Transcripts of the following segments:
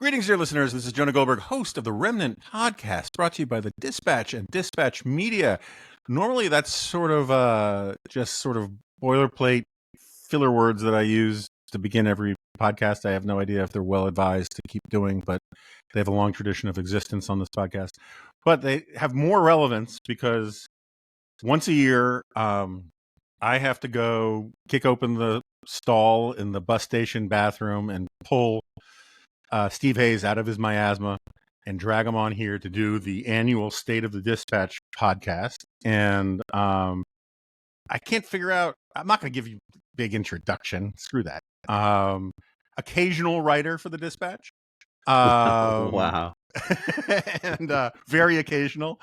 Greetings, dear listeners. This is Jonah Goldberg, host of the Remnant Podcast, brought to you by the Dispatch and Dispatch Media. Normally, that's sort of just sort of boilerplate filler words that I use to begin every podcast. I have no idea if they're well advised to keep doing, but they have a long tradition of existence on this podcast. But they have more relevance because once a year, I have to go kick open the stall in the bus station bathroom and pull Steve Hayes out of his miasma and drag him on here to do the annual State of the Dispatch podcast. And I can't figure out, I'm not going to give you a big introduction. Screw that. Occasional writer for the Dispatch. Wow. And very occasional.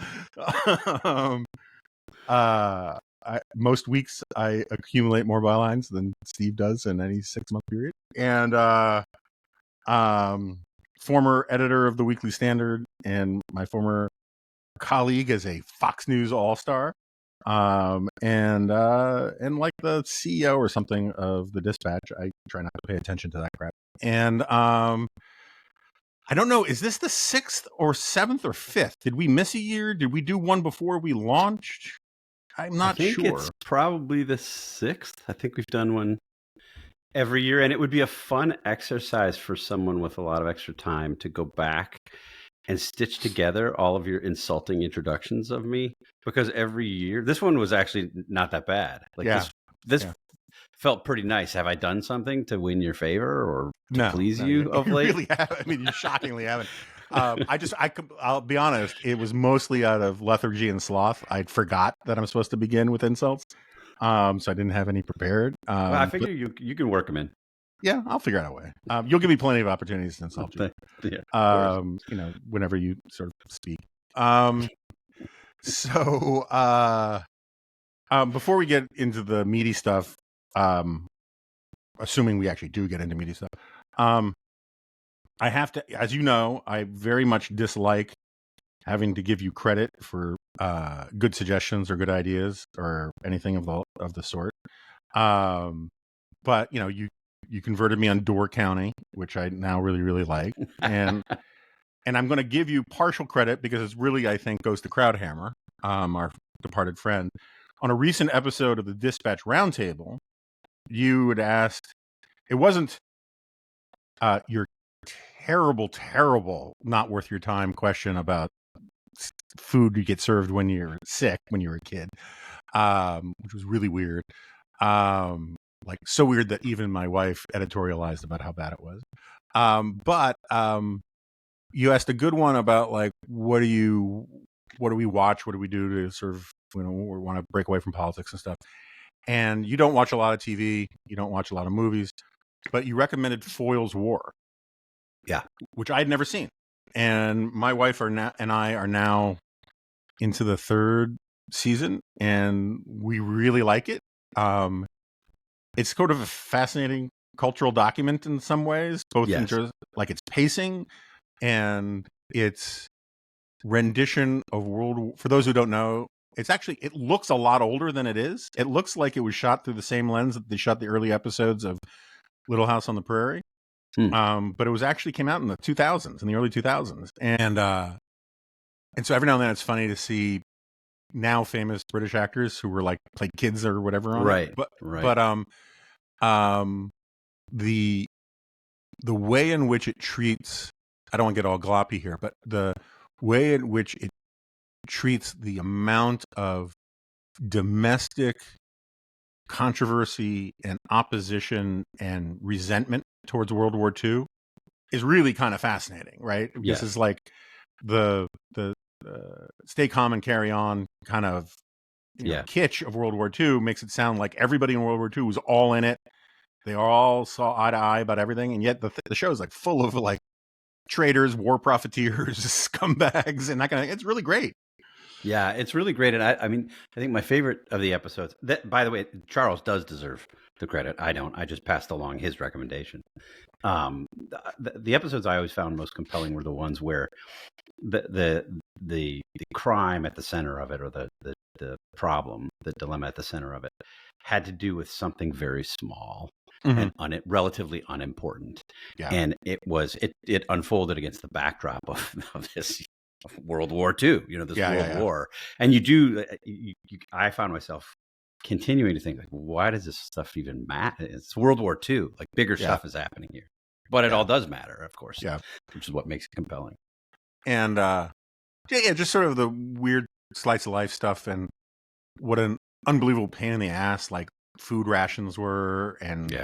Most weeks I accumulate more bylines than Steve does in any 6-month period. And former editor of the Weekly Standard and my former colleague as a Fox News All-Star, and like the CEO or something of the Dispatch. I try not to pay attention to that crap. And I don't know, is this the 6th or 7th or 5th? Did we miss a year? Did we do one before we launched? I'm not sure. I think it's probably the 6th. I think we've done one every year, and it would be a fun exercise for someone with a lot of extra time to go back and stitch together all of your insulting introductions of me, because every year, this one was actually not that bad. Like this felt pretty nice. Have I done something to win your favor or to please you of late? You really have. I mean, you shockingly haven't. I'll be honest, it was mostly out of lethargy and sloth. I forgot that I'm supposed to begin with insults. So I didn't have any prepared. Well, I figure you can work them in. Yeah, I'll figure out a way. You'll give me plenty of opportunities to insult you. Yeah, whenever you sort of speak. Before we get into the meaty stuff, assuming we actually do get into meaty stuff, I have to, as you know, I very much dislike having to give you credit for good suggestions or good ideas or anything of the sort. But you converted me on Door County, which I now really, really like, and I'm going to give you partial credit because it's really, I think, goes to Crowdhammer, our departed friend. On a recent episode of the Dispatch Roundtable, you had asked, it wasn't your terrible, not worth your time question about food you get served when you're sick, when you're a kid, which was really weird. Like so weird that even my wife editorialized about how bad it was. But you asked a good one about like, what do we watch? What do we do to sort of, we want to break away from politics and stuff. And you don't watch a lot of TV. You don't watch a lot of movies, but you recommended Foyle's War. Yeah. Which I'd never seen. And my wife and I are now into the 3rd season, and we really like it. It's sort of a fascinating cultural document in some ways, both in terms like its pacing and its rendition of for those who don't know, it looks a lot older than it is. It looks like it was shot through the same lens that they shot the early episodes of Little House on the Prairie. But it was actually came out in the 2000s, in the early 2000s. And so every now and then it's funny to see now famous British actors who were like played kids or whatever on it. But the way in which it treats, I don't want to get all gloppy here, but the way in which it treats the amount of domestic controversy and opposition and resentment towards World War II is really kind of fascinating, right? Yes. This is like the stay calm and carry on kind of kitsch of World War II makes it sound like everybody in World War II was all in it. They all saw eye to eye about everything, and yet the show is like full of like traitors, war profiteers, scumbags, and that kind of. It's really great. Yeah, it's really great. And I mean, I think my favorite of the episodes, that, by the way, Charles does deserve the credit. I don't. I just passed along his recommendation. The episodes I always found most compelling were the ones where the crime at the center of it, or the problem, the dilemma at the center of it, had to do with something very small. Mhm. and relatively unimportant. Yeah. And it unfolded against the backdrop of this World War II, this Yeah. war. And I found myself continuing to think, like, why does this stuff even matter? It's World War II. Like, bigger Yeah. stuff is happening here. But it all does matter, of course. Yeah. Which is what makes it compelling. And just sort of the weird slice of life stuff, and what an unbelievable pain in the ass like food rations were, and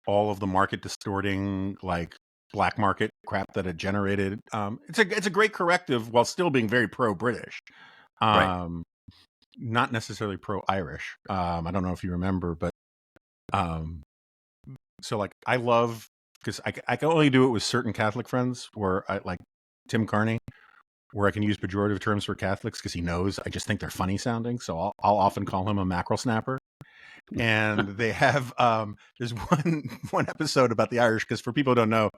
all of the market distorting, like, black market crap that it generated. It's a great corrective while still being very pro-British. Right. Not necessarily pro-Irish. I don't know if you remember, but so, like, I love, because I can only do it with certain Catholic friends, where I like Tim Carney, where I can use pejorative terms for Catholics because he knows I just think they're funny sounding. So I'll often call him a mackerel snapper. And they have there's one episode about the Irish, because for people who don't know,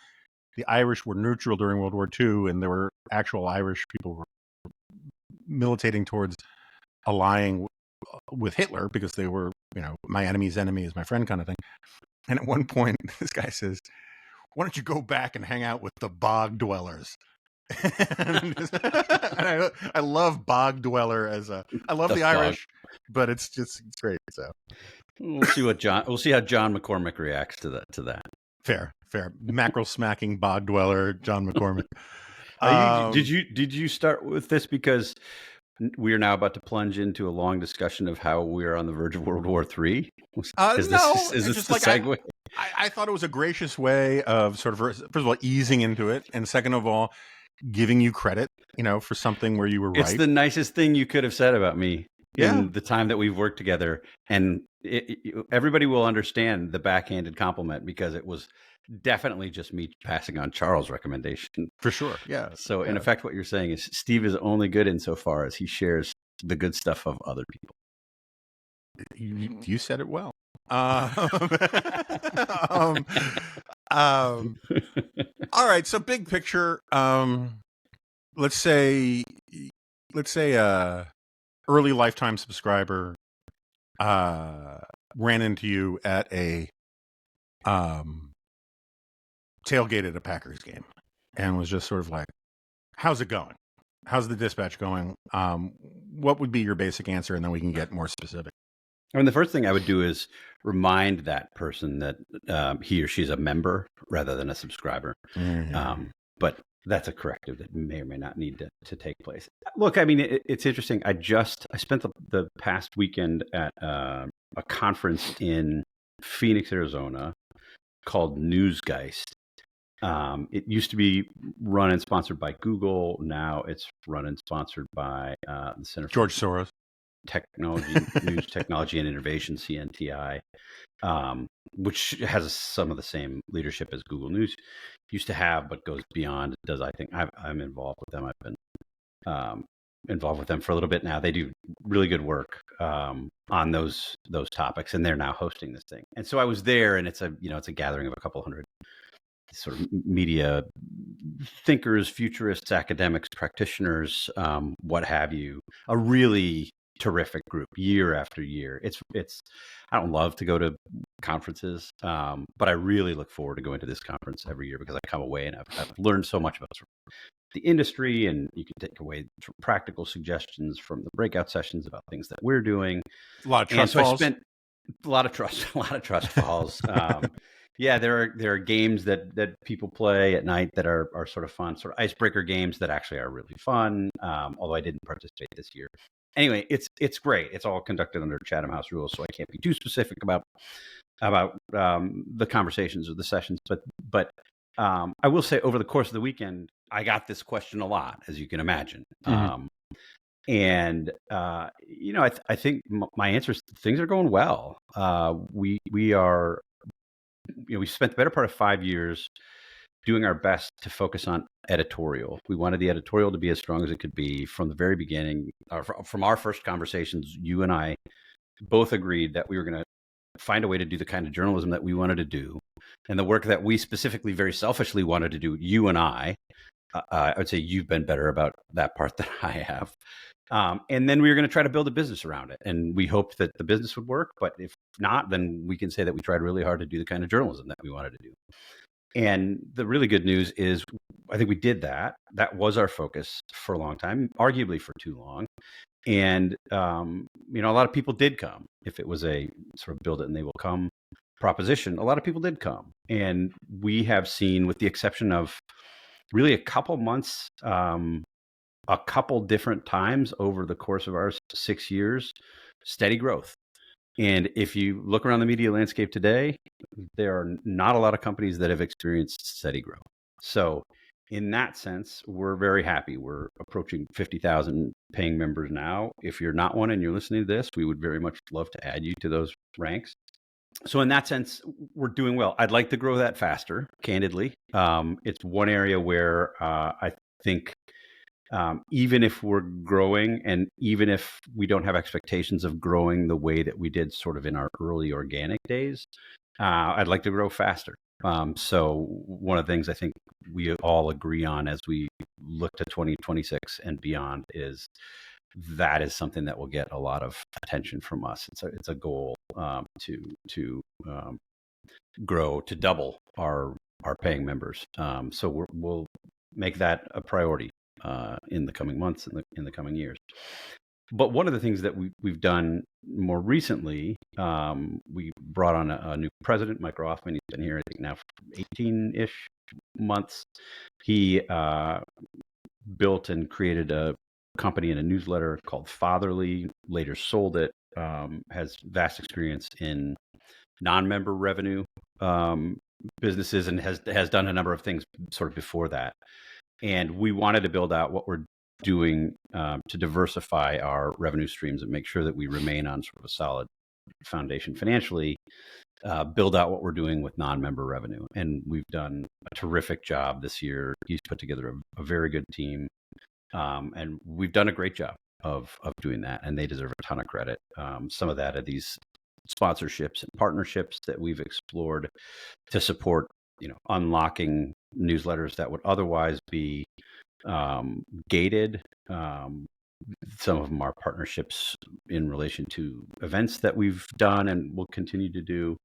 the Irish were neutral during World War II, and there were actual Irish people who were militating towards allying with Hitler because they were, my enemy's enemy is my friend kind of thing. And at one point, this guy says, "Why don't you go back and hang out with the bog dwellers?" And I love bog dweller I love the Irish, but it's great. So we'll see how John McCormick reacts to that. Fair. Mackerel smacking bog dweller, John McCormick. Did you start with this because we are now about to plunge into a long discussion of how we're on the verge of World War III? Is this the segue? I thought it was a gracious way of sort of, first of all, easing into it, and second of all, giving you credit, for something where you were right. It's the nicest thing you could have said about me in the time that we've worked together. And everybody will understand the backhanded compliment, because it was definitely just me passing on Charles' recommendation. For sure. Yeah. So in effect, what you're saying is Steve is only good insofar as he shares the good stuff of other people. You said it well. All right. So big picture, let's say early lifetime subscriber ran into you at a tailgate at a Packers game and was just sort of like, "How's it going? How's the dispatch going?" What would be your basic answer, and then we can get more specific. I mean, the first thing I would do is remind that person that he or she's a member rather than a subscriber. Mm-hmm. But that's a corrective that may or may not need to take place. Look, I mean, it's interesting. I spent the past weekend at a conference in Phoenix, Arizona, called Newsgeist. It used to be run and sponsored by Google. Now it's run and sponsored by the Center for George Soros. News Technology and Innovation, CNTI, which has some of the same leadership as Google News used to have, but goes beyond. It does, I think. I'm involved with them. I've been involved with them for a little bit now. They do really good work on those topics, and they're now hosting this thing. And so I was there, and it's a gathering of a couple hundred sort of media thinkers, futurists, academics, practitioners, what have you. A really terrific group year after year. It's I don't love to go to conferences, but I really look forward to going to this conference every year, because I come away and I've learned so much about the industry, and you can take away practical suggestions from the breakout sessions about things that we're doing. A lot of trust falls. I spent a lot of trust falls. Yeah, there are games that people play at night that are sort of fun, sort of icebreaker games that actually are really fun. Although I didn't participate this year. Anyway, it's great. It's all conducted under Chatham House rules, so I can't be too specific about the conversations or the sessions. But I will say, over the course of the weekend, I got this question a lot, as you can imagine. Mm-hmm. I think my answer is things are going well. We are, we spent the better part of 5 years doing our best to focus on editorial. We wanted the editorial to be as strong as it could be from the very beginning. From our first conversations, you and I both agreed that we were going to find a way to do the kind of journalism that we wanted to do, and the work that we specifically, very selfishly wanted to do. You and I would say you've been better about that part than I have. And then we were going to try to build a business around it. And we hoped that the business would work. But if not, then we can say that we tried really hard to do the kind of journalism that we wanted to do. And the really good news is I think we did that. That was our focus for a long time, arguably for too long. And, a lot of people did come. If it was a sort of build it and they will come proposition, a lot of people did come. And we have seen, with the exception of really a couple months, a couple different times over the course of our 6 years, steady growth. And if you look around the media landscape today, there are not a lot of companies that have experienced steady growth. So in that sense, we're very happy. We're approaching 50,000 paying members now. If you're not one and you're listening to this, we would very much love to add you to those ranks. So in that sense, we're doing well. I'd like to grow that faster, candidly. It's one area where I think even if we're growing and even if we don't have expectations of growing the way that we did sort of in our early organic days, I'd like to grow faster. So one of the things I think we all agree on as we look to 2026 and beyond is that is something that will get a lot of attention from us. It's a goal to grow, to double our paying members. So we'll make that a priority in the coming months, in the coming years. But one of the things that we've done more recently, we brought on a new president, Mike Rothman. He's been here, I think, now for 18-ish months. He built and created a company and a newsletter called Fatherly, later sold it, has vast experience in non-member revenue businesses, and has done a number of things sort of before that. And we wanted to build out what we're doing to diversify our revenue streams and make sure that we remain on sort of a solid foundation financially, build out what we're doing with non-member revenue. And we've done a terrific job this year. He's put together a very good team. And we've done a great job of doing that, and they deserve a ton of credit. Some of that are these sponsorships and partnerships that we've explored to support, unlocking newsletters that would otherwise be gated. Some of them are partnerships in relation to events that we've done and will continue to do.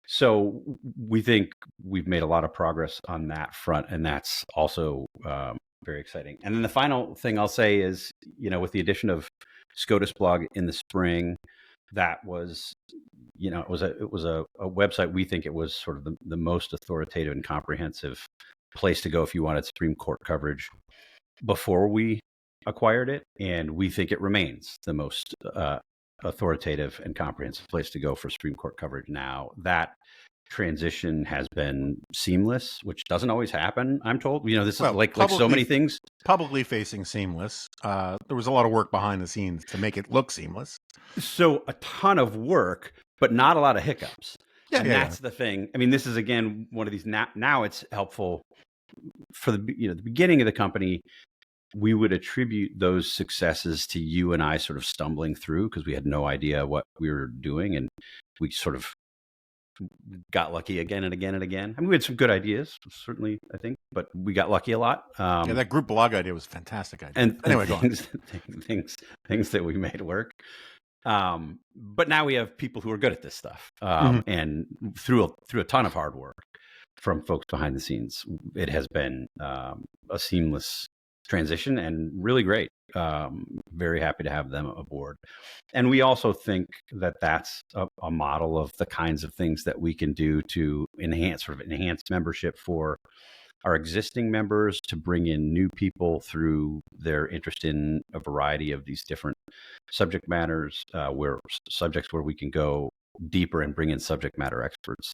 So we think we've made a lot of progress on that front, and that's also very exciting. And then the final thing I'll say is, with the addition of SCOTUSblog in the spring, that was, it was a website. We think it was sort of the most authoritative and comprehensive place to go if you wanted Supreme Court coverage before we acquired it. And we think it remains the most authoritative and comprehensive place to go for Supreme Court coverage now. That transition has been seamless, which doesn't always happen, I'm told. This is like so many things. Publicly facing seamless. There was a lot of work behind the scenes to make it look seamless. So a ton of work, but not a lot of hiccups. That's the thing. I mean, this is, again, one of these, now it's helpful for the beginning of the company. We would attribute those successes to you and I sort of stumbling through because we had no idea what we were doing. And we sort of got lucky again and again and again. I mean, we had some good ideas, certainly, I think, but we got lucky a lot. That group blog idea was a fantastic idea. And anyway, things that we made work. But now we have people who are good at this stuff. And through a ton of hard work from folks behind the scenes, it has been a seamless transition and really great. Very happy to have them aboard. And we also think that that's a model of the kinds of things that we can do to enhance membership for our existing members, to bring in new people through their interest in a variety of these different subject matters, where we can go deeper and bring in subject matter experts,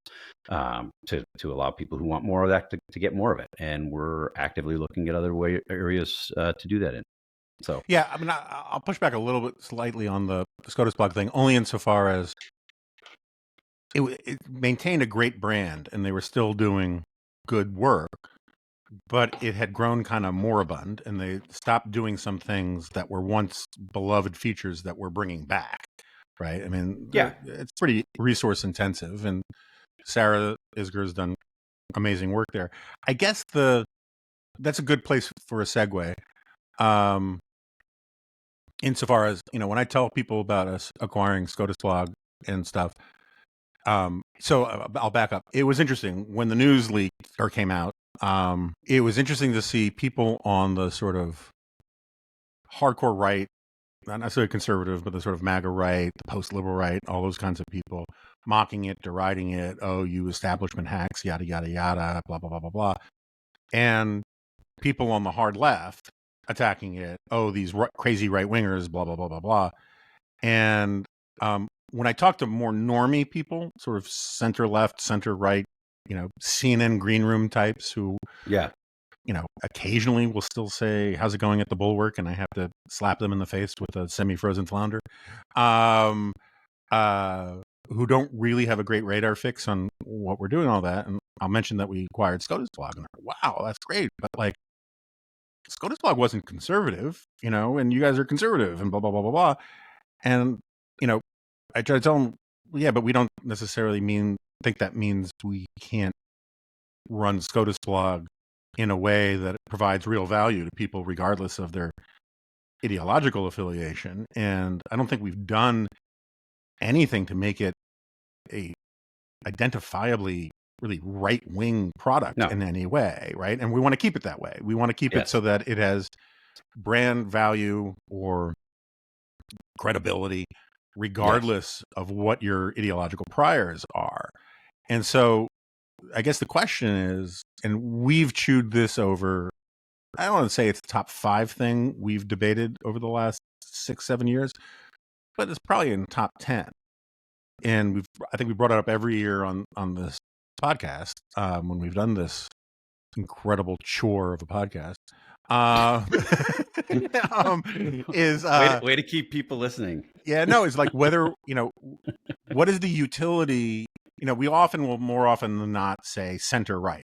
to allow people who want more of that to get more of it. And we're actively looking at other areas to do that in. So yeah, I mean, I'll push back a little bit slightly on the SCOTUSblog thing, only insofar as it maintained a great brand and they were still doing good work, but it had grown kind of moribund, and they stopped doing some things that were once beloved features that we're bringing back. Right. I mean, it's pretty resource intensive, and Sarah Isger's done amazing work there. I guess that's a good place for a segue. insofar as, when I tell people about us acquiring SCOTUSblog and stuff, so I'll back up. It was interesting when the news leaked or came out. It was interesting to see people on the sort of hardcore right, not necessarily conservative, but the sort of MAGA right, the post-liberal right, all those kinds of people mocking it, deriding it. Oh, you establishment hacks, yada, yada, yada, blah, blah, blah, blah, blah. And people on the hard left attacking it. Oh, these crazy right-wingers, blah, blah, blah, blah, blah. And when I talk to more normie people, sort of center left, center right, CNN green room types who, occasionally will still say, "How's it going at the Bulwark?" And I have to slap them in the face with a semi-frozen flounder, who don't really have a great radar fix on what we're doing, all that. And I'll mention that we acquired SCOTUSblog, and they're like, wow, that's great. But like, SCOTUSblog wasn't conservative, and you guys are conservative, and blah, blah, blah, blah, blah. And, I try to tell them, yeah, but we don't necessarily think that means we can't run SCOTUSblog in a way that provides real value to people regardless of their ideological affiliation. And I don't think we've done anything to make it a identifiably really right-wing product in any way, right? And we want to keep it that way. We want to keep it so that it has brand value or credibility regardless of what your ideological priors are. And so I guess the question is, and we've chewed this over, I don't want to say it's the top 5 thing we've debated over the last 6-7 years, but it's probably in the top 10. And I think we brought it up every year on this podcast when we've done this incredible chore of a podcast. Is way to keep people listening. Yeah, no, it's like whether, what is the utility? We often will more often than not say center right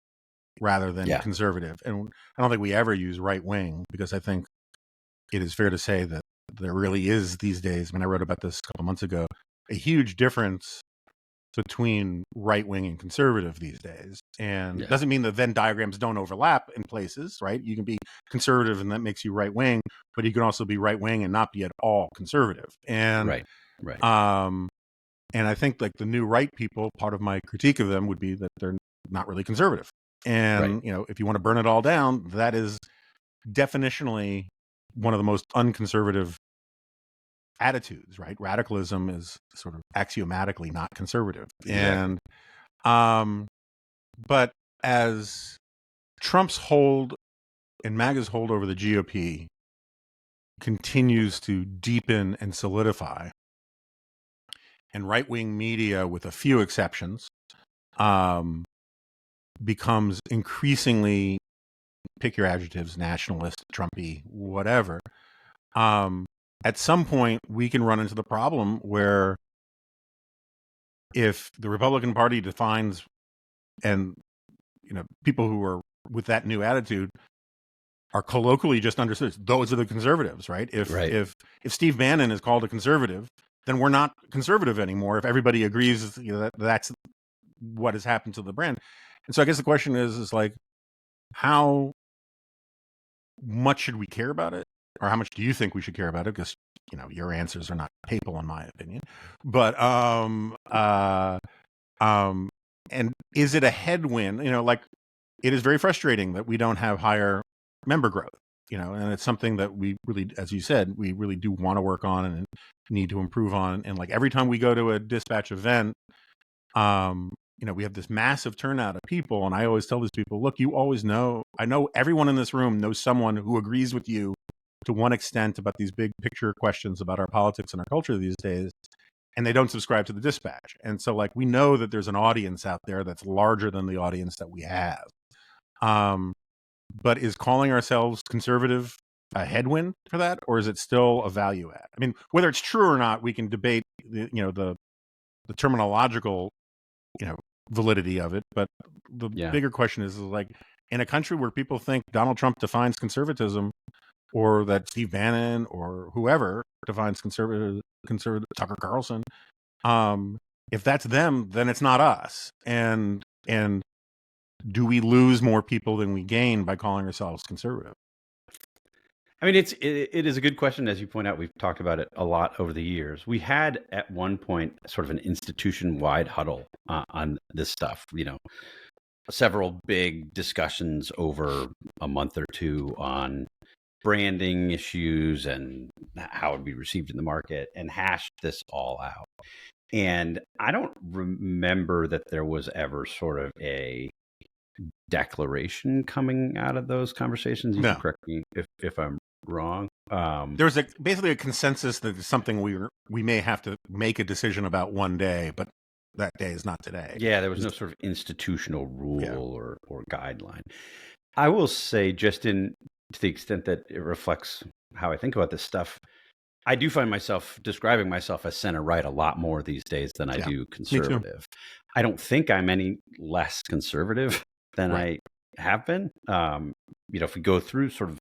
rather than conservative. And I don't think we ever use right wing, because I think it is fair to say that there really is these days, I mean, I wrote about this a couple months ago, a huge difference between right wing and conservative these days. And it doesn't mean that Venn diagrams don't overlap in places, right? You can be conservative and that makes you right wing, but you can also be right wing and not be at all conservative. And and I think like the new right people, part of my critique of them would be that they're not really conservative. And if you want to burn it all down, that is definitionally one of the most unconservative attitudes, right? Radicalism is sort of axiomatically not conservative. And but as Trump's hold and MAGA's hold over the GOP continues to deepen and solidify, and right-wing media, with a few exceptions, becomes increasingly, pick your adjectives, nationalist, Trumpy, whatever, at some point we can run into the problem where if the Republican Party defines, and people who are with that new attitude are colloquially just understood, those are the conservatives, right? If Steve Bannon is called a conservative, then we're not conservative anymore. If everybody agrees, that that's what has happened to the brand. And so I guess the question is like, how much should we care about it? Or how much do you think we should care about it? Because, your answers are not papal in my opinion. But, and is it a headwind? Like, it is very frustrating that we don't have higher member growth, and it's something that we really, as you said, we really do want to work on and need to improve on. And like every time we go to a Dispatch event, we have this massive turnout of people. And I always tell these people, look, you always know, I know everyone in this room knows someone who agrees with you to one extent about these big picture questions about our politics and our culture these days, and they don't subscribe to the Dispatch. And so like, we know that there's an audience out there that's larger than the audience that we have. But is calling ourselves conservative a headwind for that, or is it still a value add? I mean, whether it's true or not, we can debate the terminological, validity of it. But the bigger question is like, in a country where people think Donald Trump defines conservatism, or that Steve Bannon or whoever defines conservative Tucker Carlson, if that's them, then it's not us. And do we lose more people than we gain by calling ourselves conservative? I mean, it is a good question. As you point out, we've talked about it a lot over the years. We had at one point sort of an institution-wide huddle on this stuff. Several big discussions over a month or two on branding issues and how it would be received in the market, and hashed this all out. And I don't remember that there was ever sort of a declaration coming out of those conversations. You No. can correct me if I'm wrong. There's basically a consensus that it's something we may have to make a decision about one day, but that day is not today. Yeah, there was no sort of institutional rule or guideline. I will say, just to the extent that it reflects how I think about this stuff, I do find myself describing myself as center right a lot more these days than I do conservative. I don't think I'm any less conservative than I have been. If we go through sort of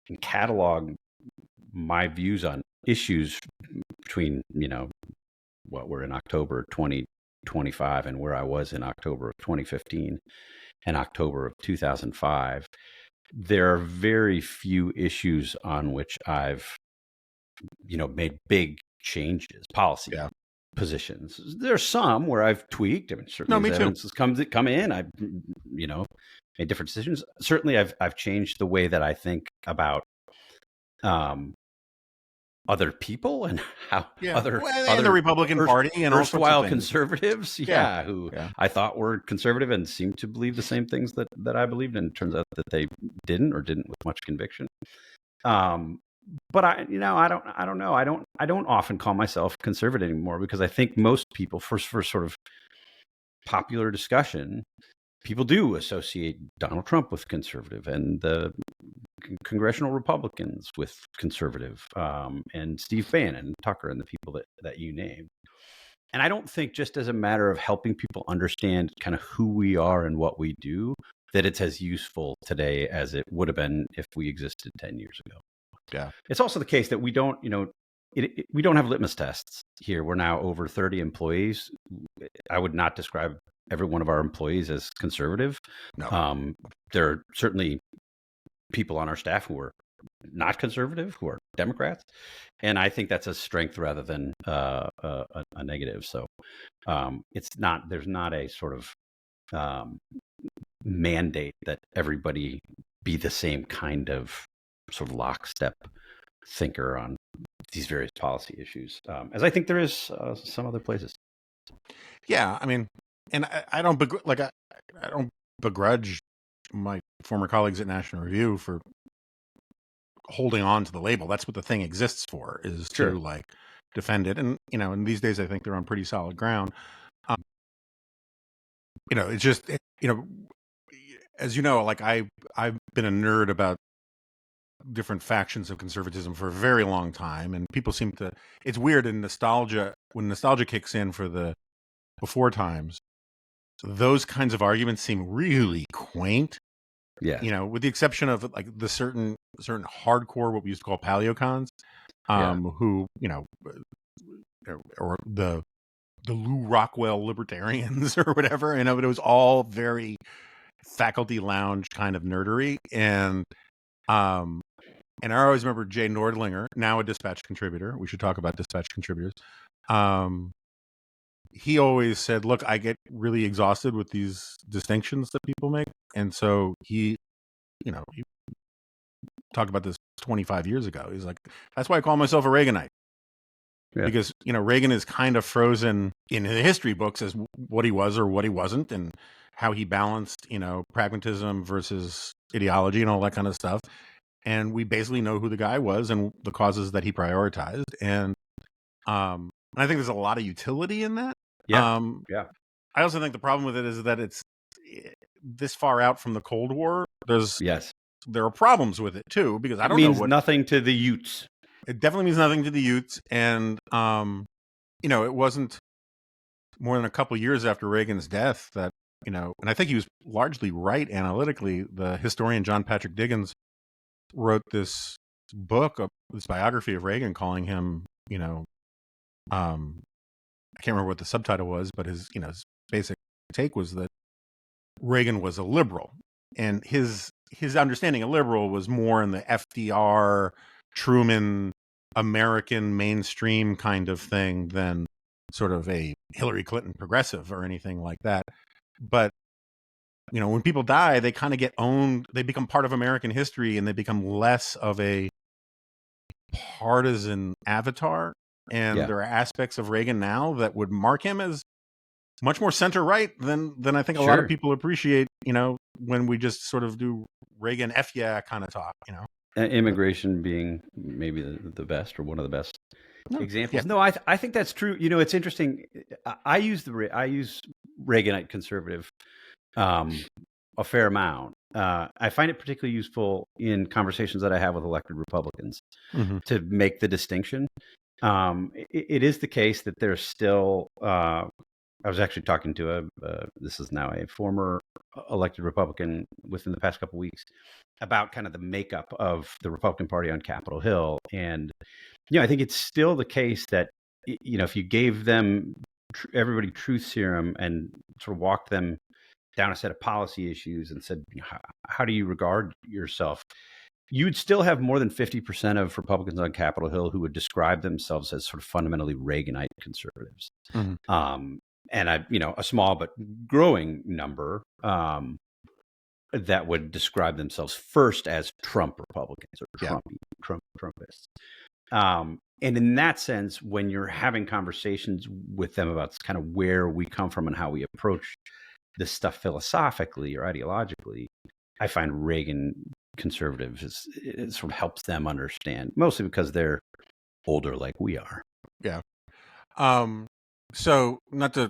and catalog my views on issues between, what we're in October 2025 and where I was in October of 2015 and October of 2005, there are very few issues on which I've made big changes, policy positions. There's some where I've tweaked. I mean, certainly as evidence has come in, I've made different decisions. Certainly, I've changed the way that I think about other people and how other the Republican Party and erstwhile conservatives, who I thought were conservative and seemed to believe the same things that I believed, and it turns out that they didn't with much conviction. But I don't know. I don't often call myself conservative anymore, because I think most people, for sort of popular discussion, people do associate Donald Trump with conservative, and the congressional Republicans with conservative, and Steve Bannon and Tucker and the people that you named. And I don't think, just as a matter of helping people understand kind of who we are and what we do, that it's as useful today as it would have been if we existed 10 years ago. Yeah. It's also the case that we don't, we don't have litmus tests here. We're now over 30 employees. I would not describe every one of our employees as conservative. No. There are certainly people on our staff who are not conservative, who are Democrats. And I think that's a strength rather than a negative. So there's not a sort of mandate that everybody be the same kind of sort of lockstep thinker on these various policy issues, as I think there is some other places. Yeah, I mean, and I don't begrudge my former colleagues at National Review for holding on to the label. That's what the thing exists for, is to defend it. And and these days I think they're on pretty solid ground. It's just as you know, I've been a nerd about different factions of conservatism for a very long time, and people seem to, it's weird, in nostalgia, when nostalgia kicks in for the before times, those kinds of arguments seem really quaint. Yeah. With the exception of the certain hardcore, what we used to call paleocons, who, or the Lou Rockwell libertarians or whatever, but it was all very faculty lounge kind of nerdery. And I always remember Jay Nordlinger, now a Dispatch contributor. We should talk about Dispatch contributors. He always said, look, I get really exhausted with these distinctions that people make. And so he talked about this 25 years ago. He's like, that's why I call myself a Reaganite. Yeah. Because, Reagan is kind of frozen in the history books as what he was or what he wasn't, and how he balanced, pragmatism versus ideology and all that kind of stuff. And we basically know who the guy was and the causes that he prioritized. And I think there's a lot of utility in that. Yeah. I also think the problem with it is that it's this far out from the Cold War. There are problems with it too, because I don't know what. It means nothing to the Utes. It definitely means nothing to the Utes. And, it wasn't more than a couple of years after Reagan's death that, and I think he was largely right analytically. The historian John Patrick Diggins wrote this book, this biography of Reagan, calling him, I can't remember what the subtitle was, but his basic take was that Reagan was a liberal, and his his understanding of liberal was more in the FDR, Truman, American mainstream kind of thing than sort of a Hillary Clinton progressive or anything like that. But when people die, they kind of get owned. They become part of American history, and they become less of a partisan avatar. And there are aspects of Reagan now that would mark him as much more center right than I think a lot of people appreciate. When we just sort of do Reagan F yeah kind of talk. Immigration being maybe the best or one of the best examples. Yeah. No, I think that's true. It's interesting. I use Reaganite conservative a fair amount. I find it particularly useful in conversations that I have with elected Republicans to make the distinction. It is the case that there's still. I was actually talking to this is now a former elected Republican within the past couple of weeks about kind of the makeup of the Republican Party on Capitol Hill, and I think it's still the case that if you gave them everybody truth serum and sort of walked them down a set of policy issues and said, how do you regard yourself? You'd still have more than 50% of Republicans on Capitol Hill who would describe themselves as sort of fundamentally Reaganite conservatives. And a small but growing number that would describe themselves first as Trump Republicans or Trumpists. And in that sense, when you're having conversations with them about kind of where we come from and how we approach this stuff philosophically or ideologically, I find Reagan conservatives it sort of helps them understand, mostly because they're older like we are. Yeah. So not to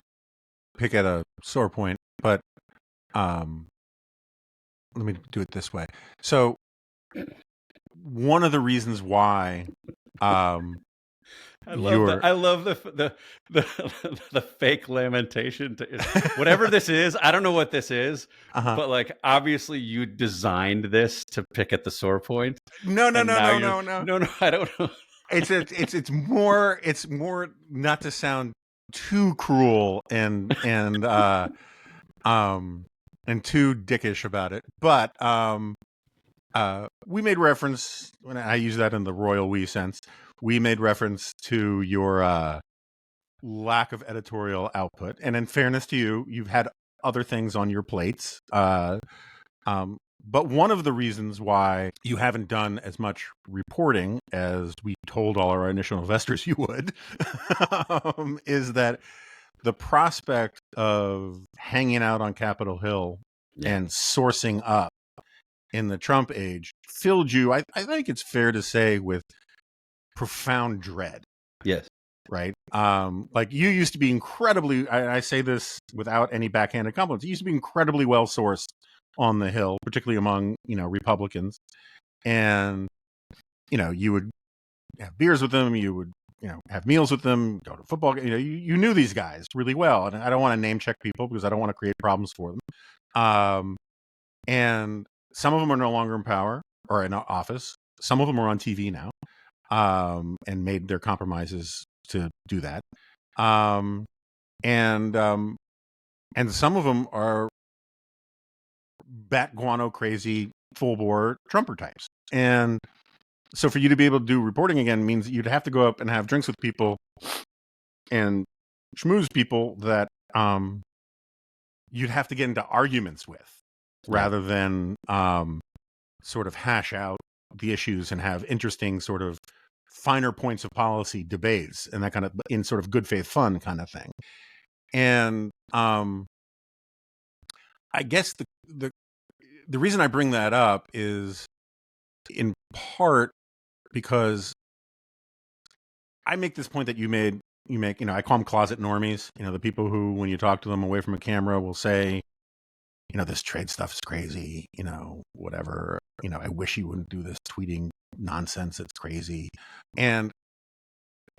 pick at a sore point, but let me do it this way. So one of the reasons why I love the fake lamentation. Whatever this is, I don't know what this is, but like obviously you designed this to pick at the sore point. No, I don't know. It's more not to sound too cruel and too dickish about it, but we made reference, when I use that in the royal we sense, we made reference to your lack of editorial output. And in fairness to you, you've had other things on your plates. But one of the reasons why you haven't done as much reporting as we told all our initial investors you would is that the prospect of hanging out on Capitol Hill and sourcing up in the Trump age filled you, I think it's fair to say, with profound dread. Yes. Right? Like you used to be incredibly, I say this without any backhanded compliments, you used to be incredibly well sourced on the Hill, particularly among, Republicans. And, you would have beers with them, you would, have meals with them, go to football, you knew these guys really well. And I don't want to name check people because I don't want to create problems for them. And some of them are no longer in power or in office. Some of them are on TV now, and made their compromises to do that. And some of them are bat guano crazy, full bore Trumper types. And so for you to be able to do reporting again means you'd have to go up and have drinks with people and schmooze people that you'd have to get into arguments with, rather than sort of hash out the issues and have interesting sort of finer points of policy debates and that kind of, in sort of good faith fun kind of thing. And I guess the reason I bring that up is in part because I make this point that you make, I call them closet normies, the people who, when you talk to them away from a camera, will say, this trade stuff is crazy, whatever, I wish you wouldn't do this tweeting nonsense. It's crazy. And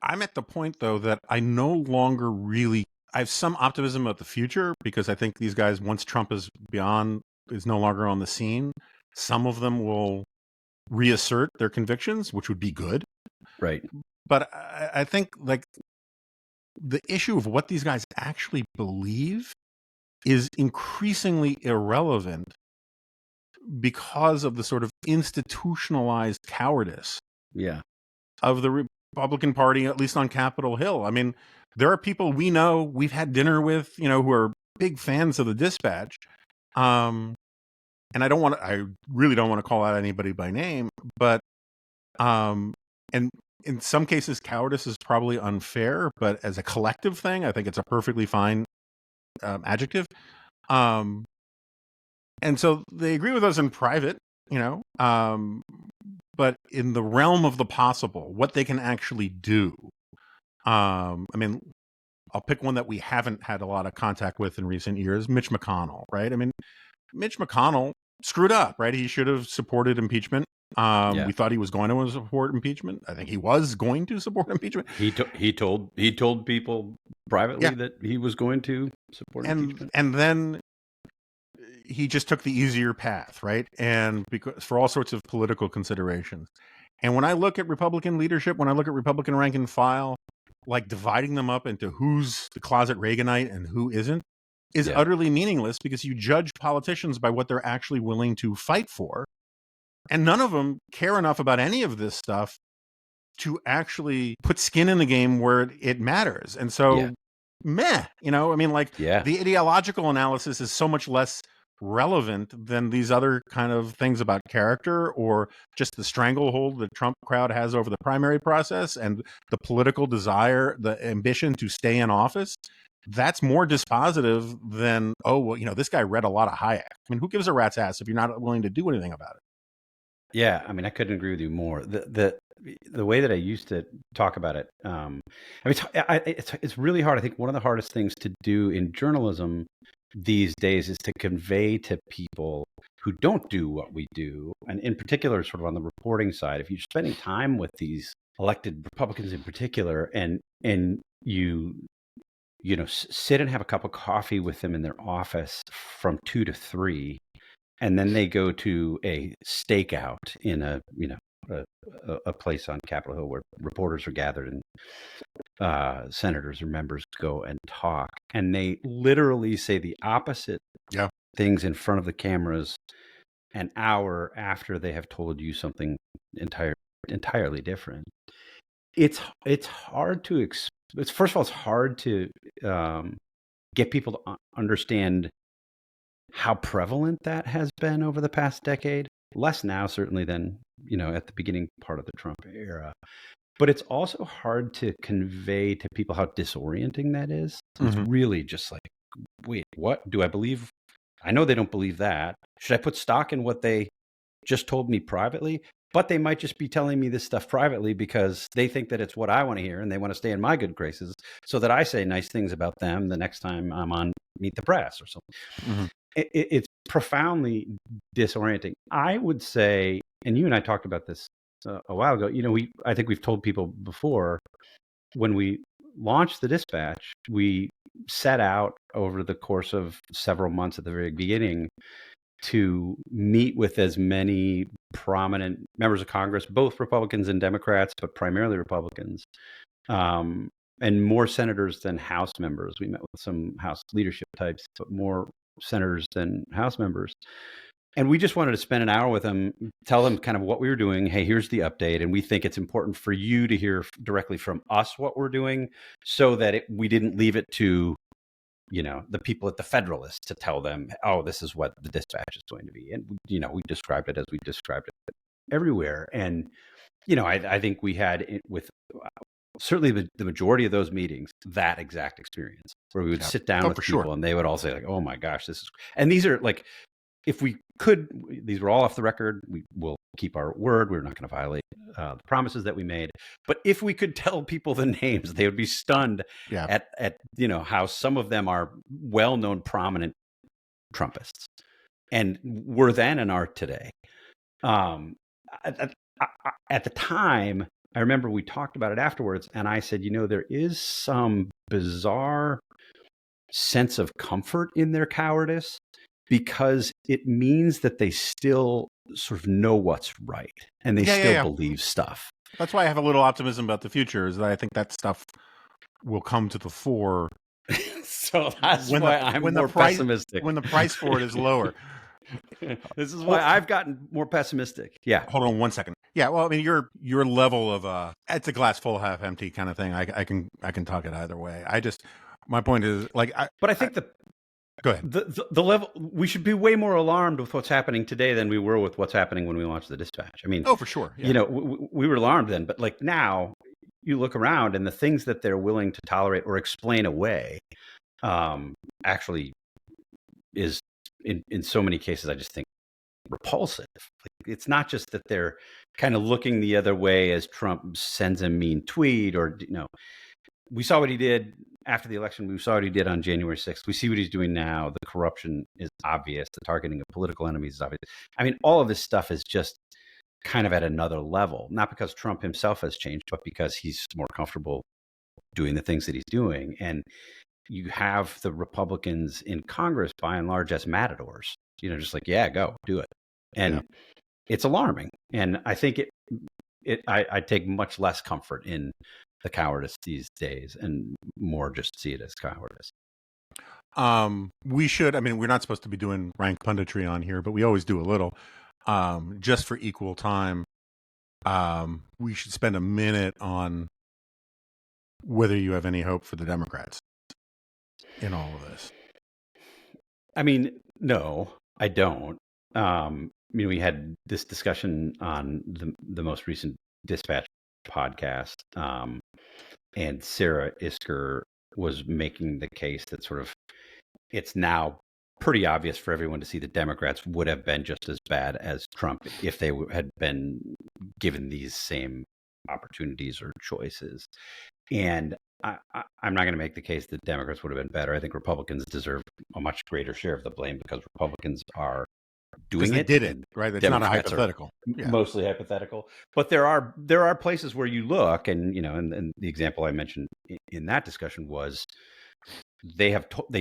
I'm at the point, though, that I no longer really, I have some optimism about the future, because I think these guys, once Trump is no longer on the scene, some of them will reassert their convictions, which would be good. Right. But I think like the issue of what these guys actually believe is increasingly irrelevant, because of the sort of institutionalized cowardice Yeah. of the Republican Party, at least on Capitol Hill. I mean, there are people we know, we've had dinner with, who are big fans of the Dispatch. And I really don't want to call out anybody by name, but, and in some cases, cowardice is probably unfair, but as a collective thing, I think it's a perfectly fine adjective. And so they agree with us in private, but in the realm of the possible, what they can actually do. I mean, I'll pick one that we haven't had a lot of contact with in recent years, Mitch McConnell, right? I mean, Mitch McConnell screwed up, right? He should have supported impeachment. We thought he was going to support impeachment. I think he was going to support impeachment. He told people privately that he was going to support impeachment. And then he just took the easier path, right? And because for all sorts of political considerations. And when I look at Republican leadership, when I look at Republican rank and file, like dividing them up into who's the closet Reaganite and who isn't is utterly meaningless, because you judge politicians by what they're actually willing to fight for. And none of them care enough about any of this stuff to actually put skin in the game where it matters. And so, the ideological analysis is so much less relevant than these other kind of things about character, or just the stranglehold the Trump crowd has over the primary process and the political desire, the ambition to stay in office. That's more dispositive than, this guy read a lot of Hayek. I mean, who gives a rat's ass if you're not willing to do anything about it? Yeah, I mean, I couldn't agree with you more. The way that I used to talk about it, it's really hard. I think one of the hardest things to do in journalism these days is to convey to people who don't do what we do, and in particular, sort of on the reporting side, if you're spending time with these elected Republicans in particular, and you sit and have a cup of coffee with them in their office from 2 to 3. And then they go to a stakeout in a place on Capitol Hill where reporters are gathered and senators or members go and talk. And they literally say the opposite things in front of the cameras an hour after they have told you something entirely different. It's hard to first of all, it's hard to get people to understand how prevalent that has been over the past decade. Less now, certainly, than at the beginning part of the Trump era. But it's also hard to convey to people how disorienting that is. It's really just like, wait, what do I believe? I know they don't believe that. Should I put stock in what they just told me privately? But they might just be telling me this stuff privately because they think that it's what I want to hear, and they want to stay in my good graces so that I say nice things about them the next time I'm on Meet the Press or something. It's profoundly disorienting. I would say, and you and I talked about this a while ago, I think we've told people before, when we launched the Dispatch, we set out over the course of several months at the very beginning to meet with as many prominent members of Congress, both Republicans and Democrats, but primarily Republicans, and more senators than House members. We met with some House leadership types, but more senators than House members. And we just wanted to spend an hour with them, tell them kind of what we were doing. Hey, here's the update. And we think it's important for you to hear directly from us what we're doing, so that we didn't leave it to, the people at the Federalist to tell them, oh, this is what the Dispatch is going to be. And, we described it as we described it everywhere. And, I think we had it with certainly the majority of those meetings, that exact experience, where we would sit down with people and they would all say like, oh my gosh, this is, and these are like, if we could, these were all off the record, we will keep our word. We're not going to violate the promises that we made. But if we could tell people the names, they would be stunned at how some of them are well-known, prominent Trumpists, and were then and are today. At the time, I remember we talked about it afterwards, and I said, there is some bizarre sense of comfort in their cowardice, because it means that they still sort of know what's right, and they still believe stuff. That's why I have a little optimism about the future, is that I think that stuff will come to the fore. So that's why I'm more pessimistic. When the price for it is lower. This is why I've gotten more pessimistic. Yeah. Hold on 1 second. Yeah, well, I mean, your level of it's a glass full, half empty kind of thing. I can talk it either way. My point is like, but I think go ahead. The level, we should be way more alarmed with what's happening today than we were with what's happening when we launched the Dispatch. I mean, oh, for sure. Yeah. You know, we were alarmed then, but like now, you look around and the things that they're willing to tolerate or explain away, actually is in so many cases, I just think repulsive. Like, it's not just that they're kind of looking the other way as Trump sends a mean tweet, or we saw what he did after the election. We saw what he did on January 6th. We see what he's doing now. The corruption is obvious. The targeting of political enemies is obvious. I mean, all of this stuff is just kind of at another level, not because Trump himself has changed, but because he's more comfortable doing the things that he's doing. And you have the Republicans in Congress, by and large, as matadors, just like, yeah, go do it. And it's alarming. And I think I take much less comfort in the cowardice these days and more just see it as cowardice. We should, I mean, we're not supposed to be doing rank punditry on here, but we always do a little, just for equal time. We should spend a minute on whether you have any hope for the Democrats in all of this. I mean, no, I don't. We had this discussion on the most recent Dispatch podcast, and Sarah Isker was making the case that sort of it's now pretty obvious for everyone to see that Democrats would have been just as bad as Trump if they had been given these same opportunities or choices. And I'm not going to make the case that Democrats would have been better. I think Republicans deserve a much greater share of the blame because Republicans are doing it. Did it, right? It's not a hypothetical. Mostly hypothetical. But there are places where you look, and and the example I mentioned in that discussion was they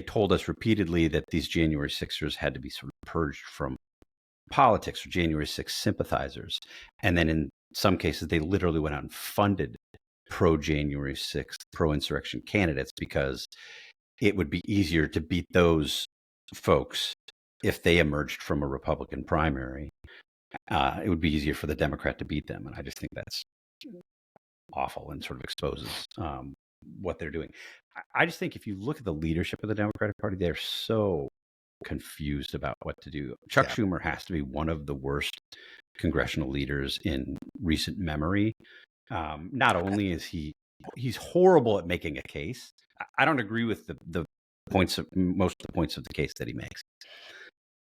told us repeatedly that these January 6ers had to be sort of purged from politics, or January 6 sympathizers. And then in some cases, they literally went out and funded pro-January 6th, pro-insurrection candidates because it would be easier to beat those folks if they emerged from a Republican primary. It would be easier for the Democrat to beat them. And I just think that's awful and sort of exposes what they're doing. I just think if you look at the leadership of the Democratic Party, they're so confused about what to do. Chuck Schumer has to be one of the worst congressional leaders in recent memory. Not only is he's horrible at making a case. I don't agree with the points of most of the points of the case that he makes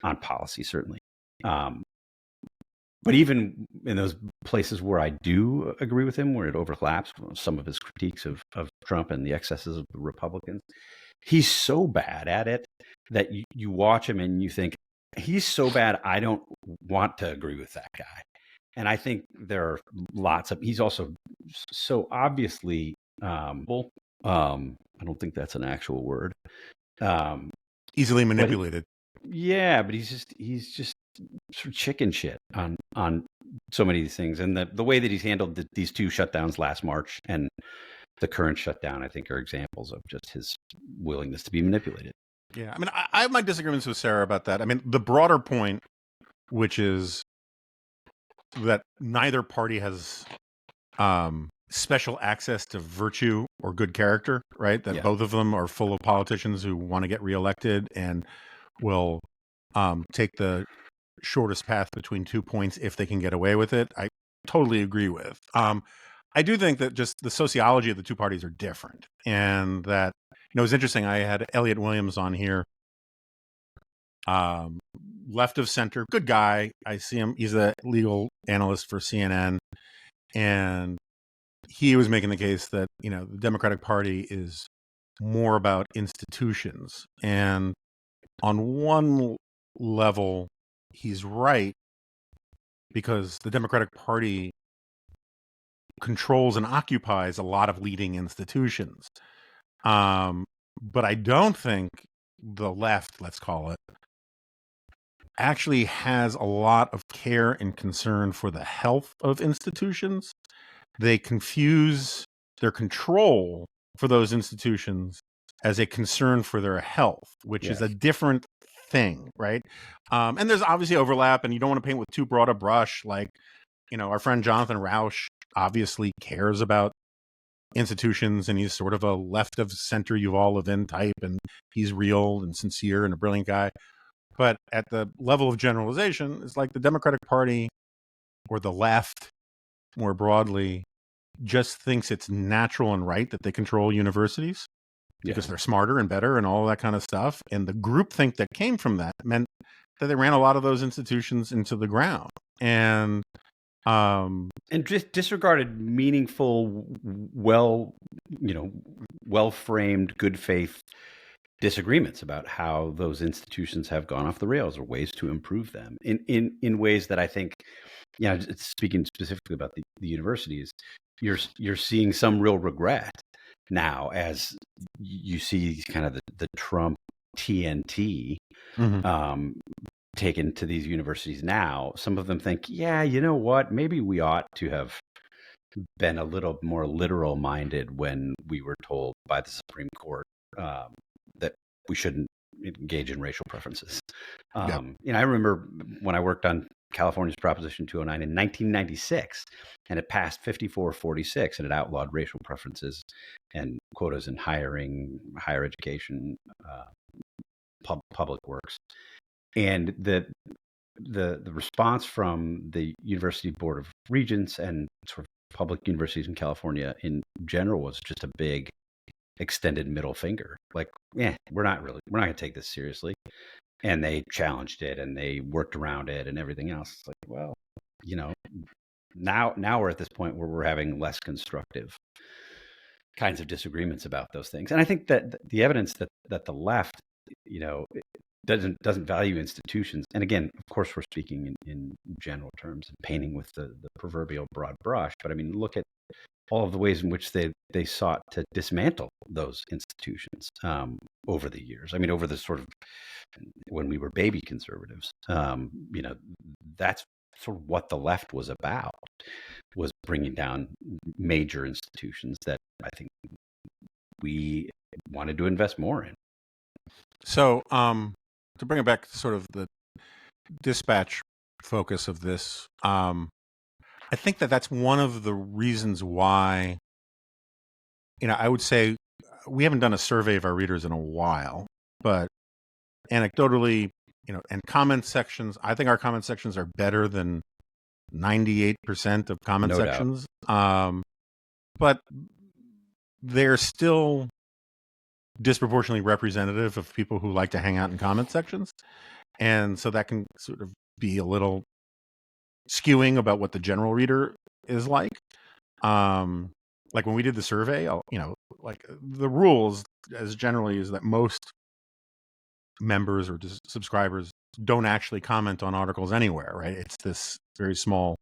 on policy, certainly. But even in those places where I do agree with him, where it overlaps some of his critiques of Trump and the excesses of the Republicans, he's so bad at it that you watch him and you think, he's so bad, I don't want to agree with that guy. And I think there are he's also so obviously, I don't think that's an actual word. Easily manipulated. But he's just sort of chicken shit on so many of these things. And the way that he's handled these two shutdowns last March and the current shutdown, I think, are examples of just his willingness to be manipulated. Yeah. I mean, I have my disagreements with Sarah about that. I mean, the broader point, which is that neither party has special access to virtue or good character, right? That both of them are full of politicians who want to get reelected and will take the shortest path between 2 points if they can get away with it. I totally agree with. I do think that just the sociology of the two parties are different, and that it was interesting. I had Elliot Williams on here, left of center, good guy. I see him. He's a legal analyst for CNN, and he was making the case that the Democratic Party is more about institutions, and on one level, he's right, because the Democratic Party controls and occupies a lot of leading institutions. But I don't think the left, let's call it, actually has a lot of care and concern for the health of institutions. They confuse their control for those institutions as a concern for their health, which is a different thing, right? And there's obviously overlap, and you don't want to paint with too broad a brush. Like, our friend Jonathan Rauch obviously cares about institutions, and he's sort of a left of center Yuval Levin type, and he's real and sincere and a brilliant guy. But at the level of generalization, it's like the Democratic Party or the left more broadly just thinks it's natural and right that they control universities because they're smarter and better and all that kind of stuff. And the groupthink that came from that meant that they ran a lot of those institutions into the ground. And just disregarded meaningful, well-framed, good faith disagreements about how those institutions have gone off the rails or ways to improve them in ways that I think, speaking specifically about the universities, you're seeing some real regret now as you see kind of the Trump TNT taken to these universities now. Some of them think, yeah, you know what, maybe we ought to have been a little more literal minded when we were told by the Supreme Court that we shouldn't engage in racial preferences. I remember when I worked on California's Proposition 209 in 1996, and it passed 54-46, and it outlawed racial preferences and quotas in hiring, higher education, public works. And the response from the University Board of Regents and sort of public universities in California in general was just a big extended middle finger. Like, we're not going to take this seriously. And they challenged it and they worked around it and everything else. It's like, well, now we're at this point where we're having less constructive kinds of disagreements about those things. And I think that the evidence that the left, doesn't value institutions. And again, of course, we're speaking in general terms and painting with the proverbial broad brush. But I mean, look at all of the ways in which they sought to dismantle those institutions over the years. I mean, over the sort of when we were baby conservatives, that's sort of what the left was about, was bringing down major institutions that I think we wanted to invest more in. So, to bring it back to sort of the dispatch focus of this, I think that's one of the reasons why, I would say we haven't done a survey of our readers in a while, but anecdotally, and comment sections, I think our comment sections are better than 98% of comment sections. But they're still disproportionately representative of people who like to hang out in comment sections. And so that can sort of be a little skewing about what the general reader is like. Like when we did the survey, like the rules as generally is that most members or subscribers don't actually comment on articles anywhere, right? It's this very small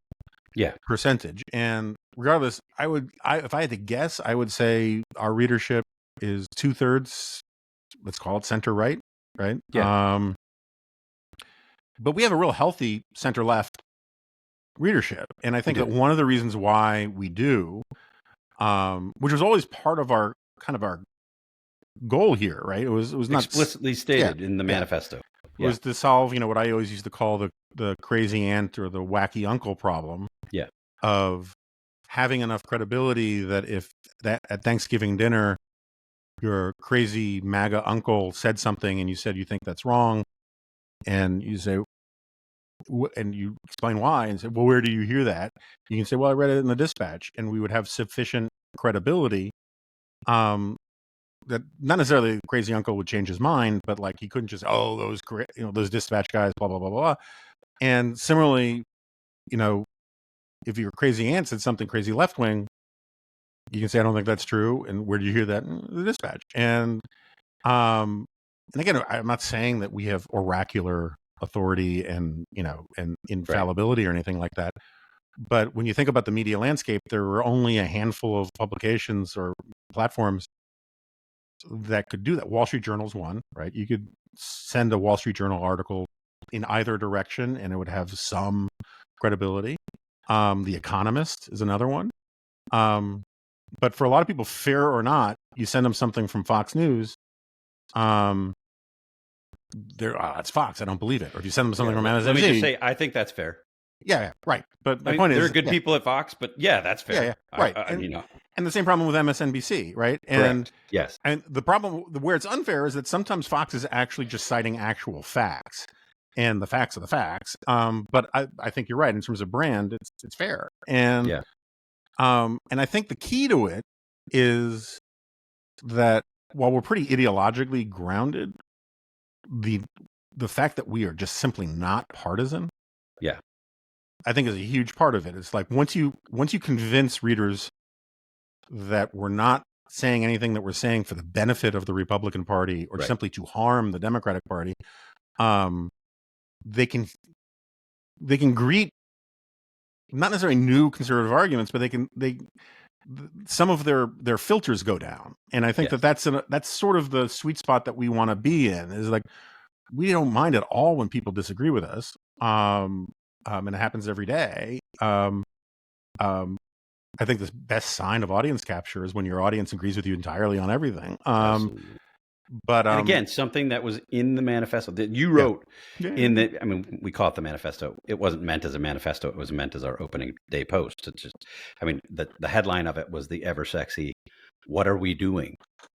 percentage. And regardless, if I had to guess, I would say our readership is 2/3, let's call it center right? Yeah. But we have a real healthy center left readership. And I think that one of the reasons why we do, which was always part of our goal here, right? It was not explicitly stated in the manifesto. It was to solve, what I always used to call the crazy aunt or the wacky uncle problem. Yeah. Of having enough credibility that if that at Thanksgiving dinner, your crazy MAGA uncle said something and you said you think that's wrong, and you say, and you explain why and say, well, where do you hear that? You can say, well, I read it in the Dispatch, and we would have sufficient credibility that not necessarily the crazy uncle would change his mind, but like he couldn't just, those Dispatch guys, blah, blah, blah, blah. And similarly, if your crazy aunt said something crazy left wing, you can say, I don't think that's true. And where do you hear that? In the Dispatch. And again, I'm not saying that we have oracular authority and infallibility or anything like that. But when you think about the media landscape, there were only a handful of publications or platforms that could do that. Wall Street Journal's one, right? You could send a Wall Street Journal article in either direction and it would have some credibility. The Economist is another one. But for a lot of people, fair or not, you send them something from Fox News, it's Fox. I don't believe it. Or if you send them something from MSNBC, let me just say, I think that's fair. Yeah, right. But my point is, there are good people at Fox, but yeah, that's fair. Yeah, right. And the same problem with MSNBC, right? And correct. Yes. And the problem where it's unfair is that sometimes Fox is actually just citing actual facts, and the facts are the facts. But I think you're right in terms of brand. It's fair, and yeah. And I think the key to it is that while we're pretty ideologically grounded, the fact that we are just simply not partisan, yeah, I think is a huge part of it. It's like once you convince readers that we're not saying anything that we're saying for the benefit of the Republican Party or simply to harm the Democratic Party, they can greet not necessarily new conservative arguments, but some of their filters go down. And I think that's sort of the sweet spot that we want to be in, is like, we don't mind at all when people disagree with us. And it happens every day. I think the best sign of audience capture is when your audience agrees with you entirely on everything. But and again, something that was in the manifesto that you wrote in the, I mean, we call it the manifesto. It wasn't meant as a manifesto. It was meant as our opening day post. It's just, I mean, the headline of it was the ever sexy, "What are we doing?"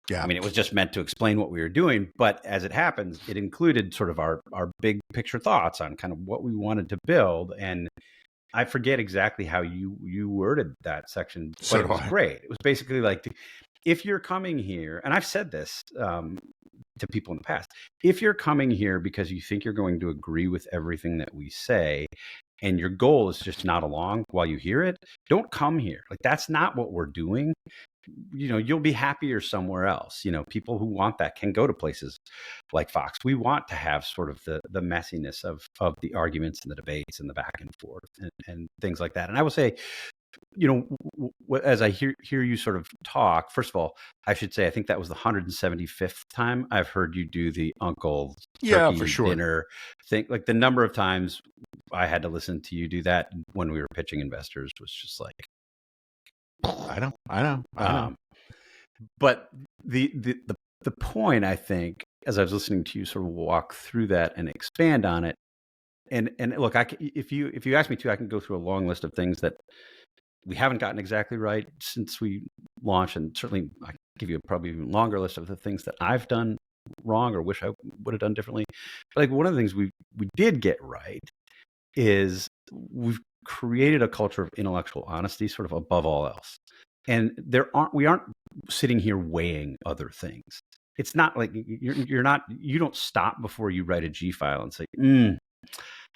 Yeah. I mean, it was just meant to explain what we were doing, but as it happens, it included sort of our big picture thoughts on kind of what we wanted to build. And I forget exactly how you worded that section, but it was great. It was basically like, if you're coming here, and I've said this to people in the past, if you're coming here because you think you're going to agree with everything that we say, and your goal is just not along while you hear it, don't come here. Like, that's not what we're doing. You know, you'll be happier somewhere else. You know, people who want that can go to places like Fox. We want to have sort of the messiness of the arguments and the debates and the back and forth and things like that. And I will say, you know, as I hear you sort of talk, first of all, I should say, I think that was the 175th time I've heard you do the Uncle Turkey for sure. Dinner thing. Like, the number of times I had to listen to you do that when we were pitching investors was just like, I know. But the point, I think, as I was listening to you sort of walk through that and expand on it, and look, if you ask me to, I can go through a long list of things that we haven't gotten exactly right since we launched, and certainly I can give you a probably even longer list of the things that I've done wrong or wish I would have done differently. But like, one of the things we did get right is we've created a culture of intellectual honesty, sort of above all else. And we aren't sitting here weighing other things. It's not like you don't stop before you write a G file and say,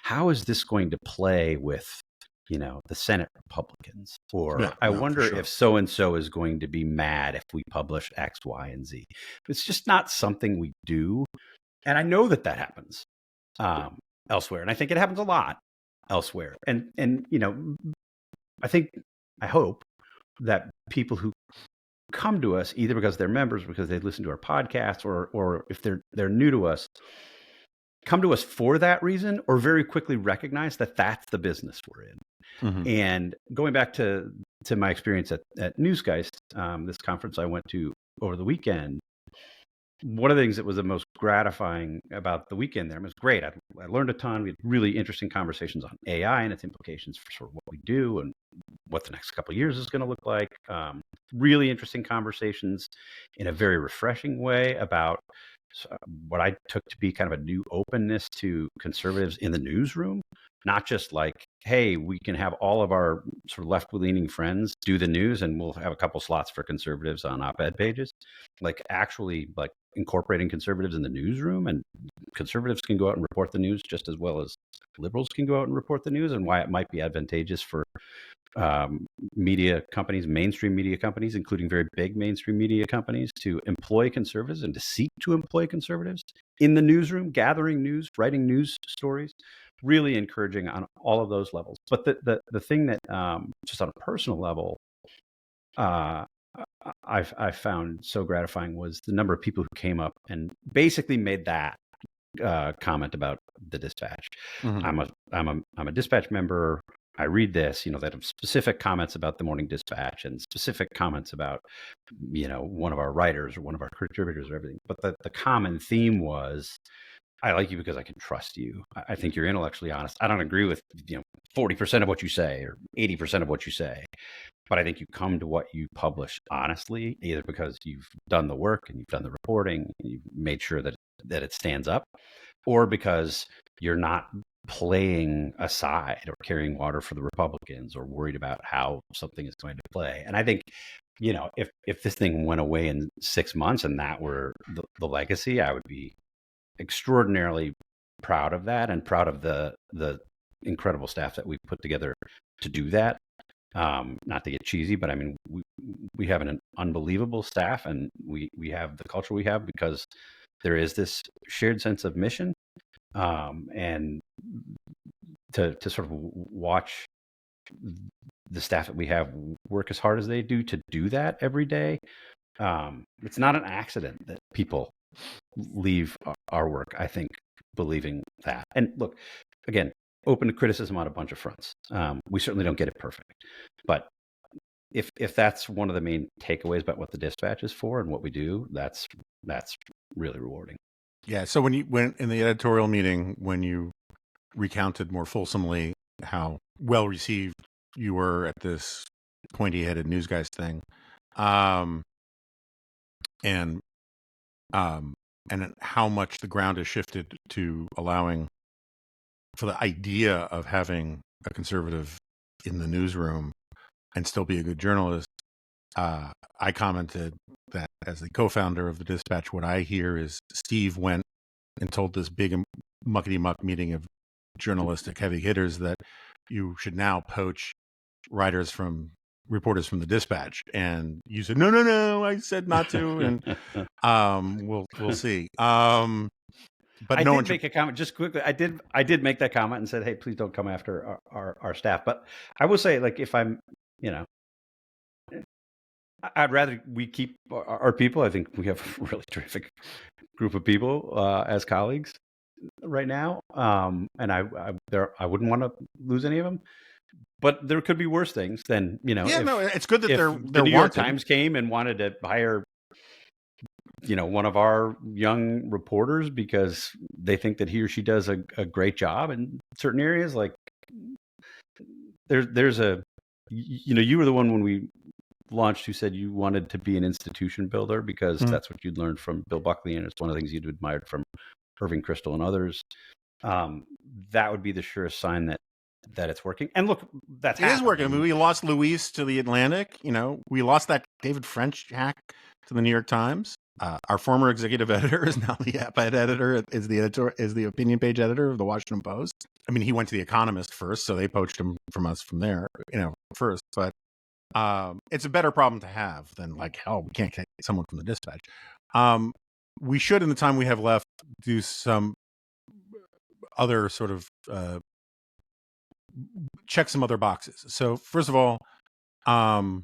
how is this going to play with, you know, the Senate Republicans? Or I wonder if so-and-so is going to be mad if we publish X, Y, and Z. It's just not something we do. And I know that happens elsewhere. And I think it happens a lot elsewhere. And you know, I hope that people who come to us, either because they're members, because they listen to our podcast, or if they're new to us, come to us for that reason, or very quickly recognize that that's the business we're in. Mm-hmm. And going back to my experience at Newsgeist, this conference I went to over the weekend, one of the things that was the most gratifying about the weekend there, it was great. I learned a ton. We had really interesting conversations on AI and its implications for sort of what we do and what the next couple of years is going to look like. Really interesting conversations in a very refreshing way about what I took to be kind of a new openness to conservatives in the newsroom. Not just like, hey, we can have all of our sort of left-leaning friends do the news and we'll have a couple slots for conservatives on op-ed pages. Like, actually, like, incorporating conservatives in the newsroom, and conservatives can go out and report the news just as well as liberals can go out and report the news, and why it might be advantageous for media companies, mainstream media companies, including very big mainstream media companies, to employ conservatives and to seek to employ conservatives in the newsroom, gathering news, writing news stories. Really encouraging on all of those levels. But the thing that just on a personal level, I found so gratifying was the number of people who came up and basically made that comment about the Dispatch. Mm-hmm. I'm a Dispatch member. I read this, you know, that have specific comments about the Morning Dispatch and specific comments about, you know, one of our writers or one of our contributors or everything. But the common theme was, I like you because I can trust you. I think you're intellectually honest. I don't agree with 40% of what you say or 80% of what you say, but I think you come to what you publish honestly, either because you've done the work and you've done the reporting and you've made sure that it stands up, or because you're not playing a side or carrying water for the Republicans or worried about how something is going to play. And I think, if this thing went away in 6 months and that were the legacy, I would be extraordinarily proud of that and proud of the incredible staff that we've put together to do that. Not to get cheesy, but I mean, we have an unbelievable staff, and we have the culture we have because there is this shared sense of mission, and to sort of watch the staff that we have work as hard as they do that every day. It's not an accident that people leave our work, I think, believing that. And look, again, open to criticism on a bunch of fronts. We certainly don't get it perfect, but if that's one of the main takeaways about what the Dispatch is for and what we do, that's really rewarding. Yeah. So when in the editorial meeting, when you recounted more fulsomely how well received you were at this pointy-headed news guys thing, and how much the ground has shifted to allowing for the idea of having a conservative in the newsroom and still be a good journalist, I commented that as the co-founder of the Dispatch, what I hear is Steve went and told this big muckety-muck meeting of journalistic heavy hitters that you should now poach reporters from the Dispatch, and you said no, I said not to, and we'll see. But I no did one make a comment just quickly. I did make that comment and said, hey, please don't come after our staff. But I will say, like, if I'm, I'd rather we keep our people. I think we have a really terrific group of people as colleagues right now, and I wouldn't want to lose any of them. But there could be worse things than it's good that they're the New York Times came and wanted to hire one of our young reporters because they think that he or she does a great job in certain areas. Like there's a you were the one when we launched who said you wanted to be an institution builder because that's what you'd learned from Bill Buckley, and it's one of the things you'd admired from Irving Kristol and others. That would be the surest sign that it's working. And look, it is working. I mean, we lost Luis to the Atlantic. We lost that David French hack to the New York Times. Our former executive editor is now the op-ed editor, is the opinion page editor of the Washington Post. I mean, he went to the Economist first, so they poached him from us from there, first. But it's a better problem to have than like, hell, we can't take someone from the Dispatch. We should, in the time we have left, do some other sort of check some other boxes. So first of all, I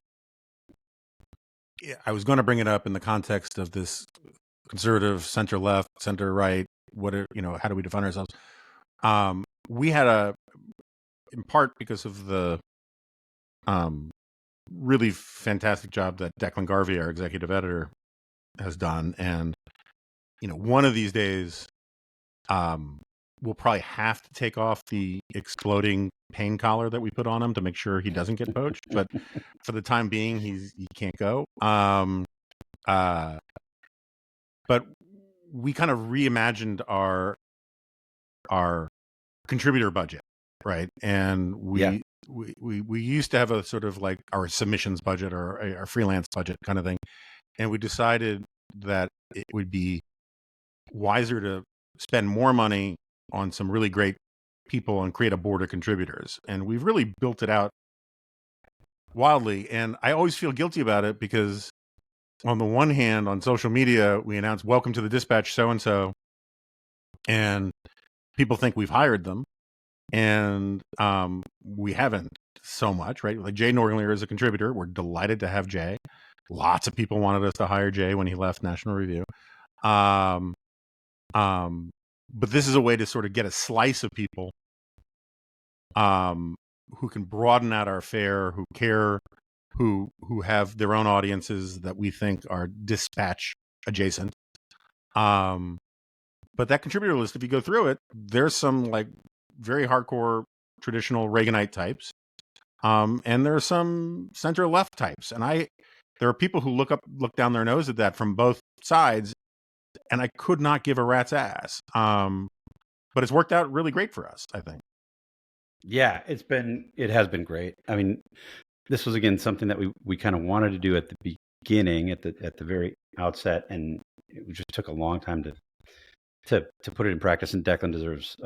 was going to bring it up in the context of this conservative, center left, center right. How do we define ourselves? We had in part because of the really fantastic job that Declan Garvey, our executive editor, has done. And, one of these days, we'll probably have to take off the exploding pain collar that we put on him to make sure he doesn't get poached. But for the time being, he can't go. But we kind of reimagined our contributor budget, right? And we used to have a sort of like our submissions budget or our freelance budget kind of thing. And we decided that it would be wiser to spend more money on some really great people and create a board of contributors. And we've really built it out wildly. And I always feel guilty about it because on the one hand, on social media, we announce, welcome to the Dispatch so-and-so. And people think we've hired them. And we haven't so much, right? Like Jay Norlinger is a contributor. We're delighted to have Jay. Lots of people wanted us to hire Jay when he left National Review. But this is a way to sort of get a slice of people who can broaden out our fare, who care, who have their own audiences that we think are Dispatch adjacent. But that contributor list, if you go through it, there's some like very hardcore traditional Reaganite types, and there are some center left types, and there are people who look down their nose at that from both sides, and I could not give a rat's ass. But it's worked out really great for us, I think. Yeah, it has been great. I mean, this was again something that we kind of wanted to do at the beginning, at the very outset, and it just took a long time to put it in practice. And Declan deserves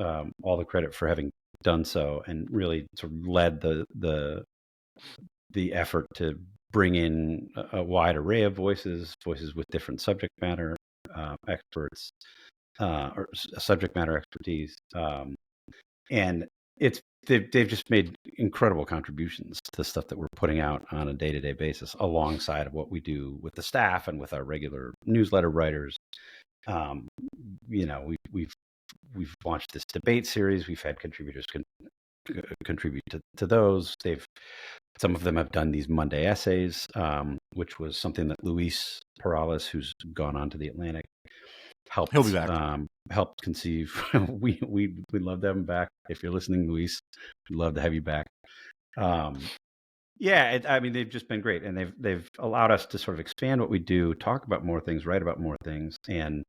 all the credit for having done so, and really sort of led the effort to bring in a wide array of voices with different subject matter experts or subject matter expertise, and they've just made incredible contributions to the stuff that we're putting out on a day-to-day basis, alongside of what we do with the staff and with our regular newsletter writers. You know, we've launched this debate series. We've had contributors contribute to those. Some of them have done these Monday essays, which was something that Luis Perales, who's gone on to the Atlantic, helped. He'll be back. Helped conceive. We'd love to have him back. If you're listening, Luis, we'd love to have you back. Yeah, I mean, they've just been great, and they've allowed us to sort of expand what we do, talk about more things, write about more things, and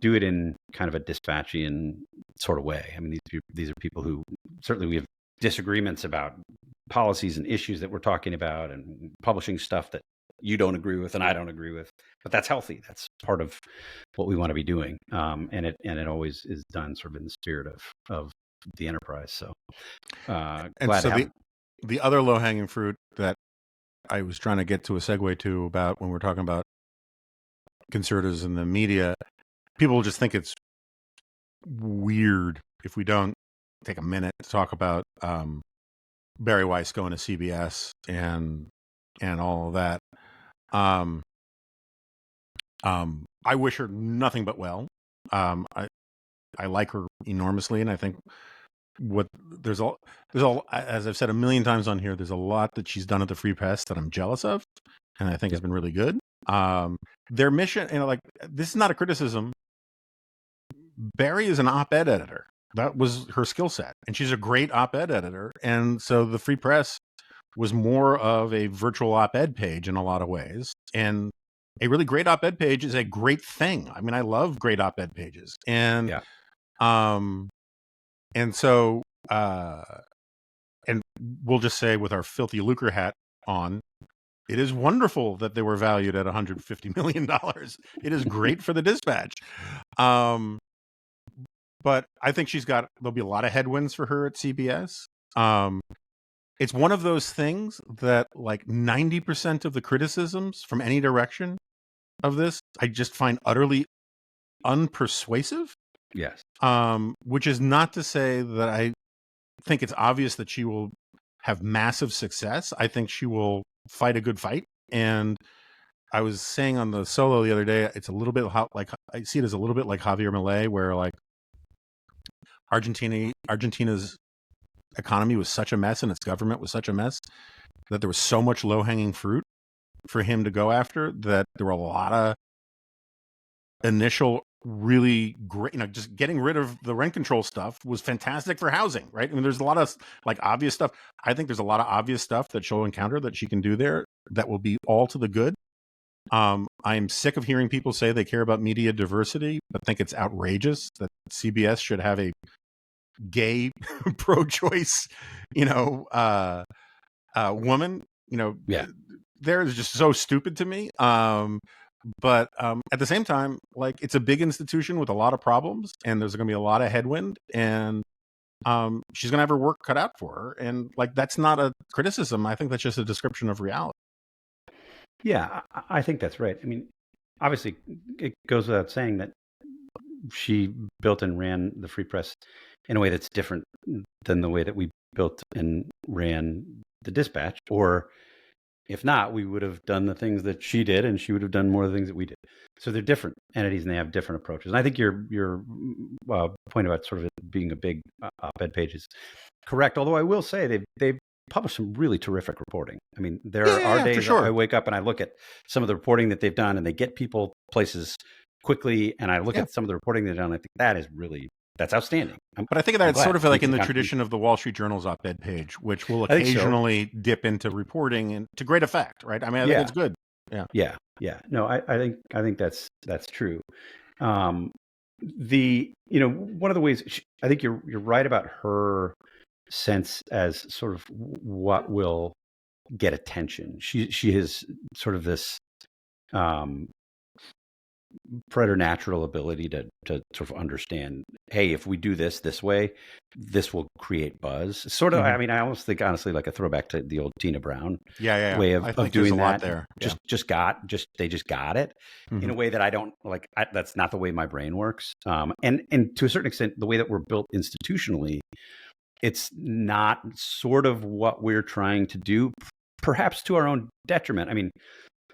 do it in kind of a dispatchian sort of way. I mean, these are people who certainly we have disagreements about policies and issues that we're talking about, and publishing stuff that you don't agree with and I don't agree with, but that's healthy. That's part of what we want to be doing, and it always is done sort of in the spirit of the enterprise. So, And glad so to have. the other low-hanging fruit that I was trying to get to a segue to about when we're talking about conservatives in the media, people just think it's weird if we don't take a minute to talk about Barry Weiss going to CBS and all of that. I wish her nothing but well. I like her enormously, and I think there's all as I've said a million times on here, there's a lot that she's done at the Free Press that I'm jealous of, and I think has been really good. Their mission, like, this is not a criticism. Barry is an op-ed editor. That was her skill set, and she's a great op-ed editor. And so the Free Press was more of a virtual op-ed page in a lot of ways. And a really great op-ed page is a great thing. I mean, I love great op-ed pages. And and so, and we'll just say with our filthy lucre hat on, it is wonderful that they were valued at $150 million. It is great for the Dispatch. But I think there'll be a lot of headwinds for her at CBS. It's one of those things that like 90% of the criticisms from any direction of this, I just find utterly unpersuasive. Yes. Which is not to say that I think it's obvious that she will have massive success. I think she will fight a good fight. And I was saying on the solo the other day, it's a little bit like, I see it as a little bit like Javier Milei, where like Argentina's economy was such a mess and its government was such a mess that there was so much low-hanging fruit for him to go after that there were a lot of initial really great, just getting rid of the rent control stuff was fantastic for housing, right? I mean, there's a lot of like obvious stuff. I think there's a lot of obvious stuff that she'll encounter that she can do there that will be all to the good. I'm sick of hearing people say they care about media diversity, but think it's outrageous that CBS should have a gay pro-choice, woman. They're just so stupid to me. But at the same time, like, it's a big institution with a lot of problems, and there's going to be a lot of headwind, and she's going to have her work cut out for her. And like, that's not a criticism. I think that's just a description of reality. Yeah, I think that's right. I mean, obviously, it goes without saying that she built and ran the Free Press in a way that's different than the way that we built and ran the Dispatch. Or if not, we would have done the things that she did, and she would have done more of the things that we did. So they're different entities, and they have different approaches. And I think your point about sort of it being a big op-ed page is correct. Although I will say they've published some really terrific reporting. I mean, there are days I wake up and I look at some of the reporting that they've done, and they get people places quickly, and I look at some of the reporting they've done. I think that's outstanding. But I think I'm that's glad. sort of like in the tradition of the Wall Street Journal's op-ed page, which will I think so. occasionally dip into reporting and to great effect, right? I mean, I think it's good. Yeah. No, I think that's true. One of the ways I think you're right about her sense as sort of what will get attention. She has sort of this preternatural ability to sort of understand, hey, if we do this way, this will create buzz. Sort of, I mean, I almost think honestly like a throwback to the old Tina Brown way of doing that. There. They just got it in a way that I don't like. That's not the way my brain works. And to a certain extent, the way that we're built institutionally, it's not sort of what we're trying to do, perhaps to our own detriment. I mean,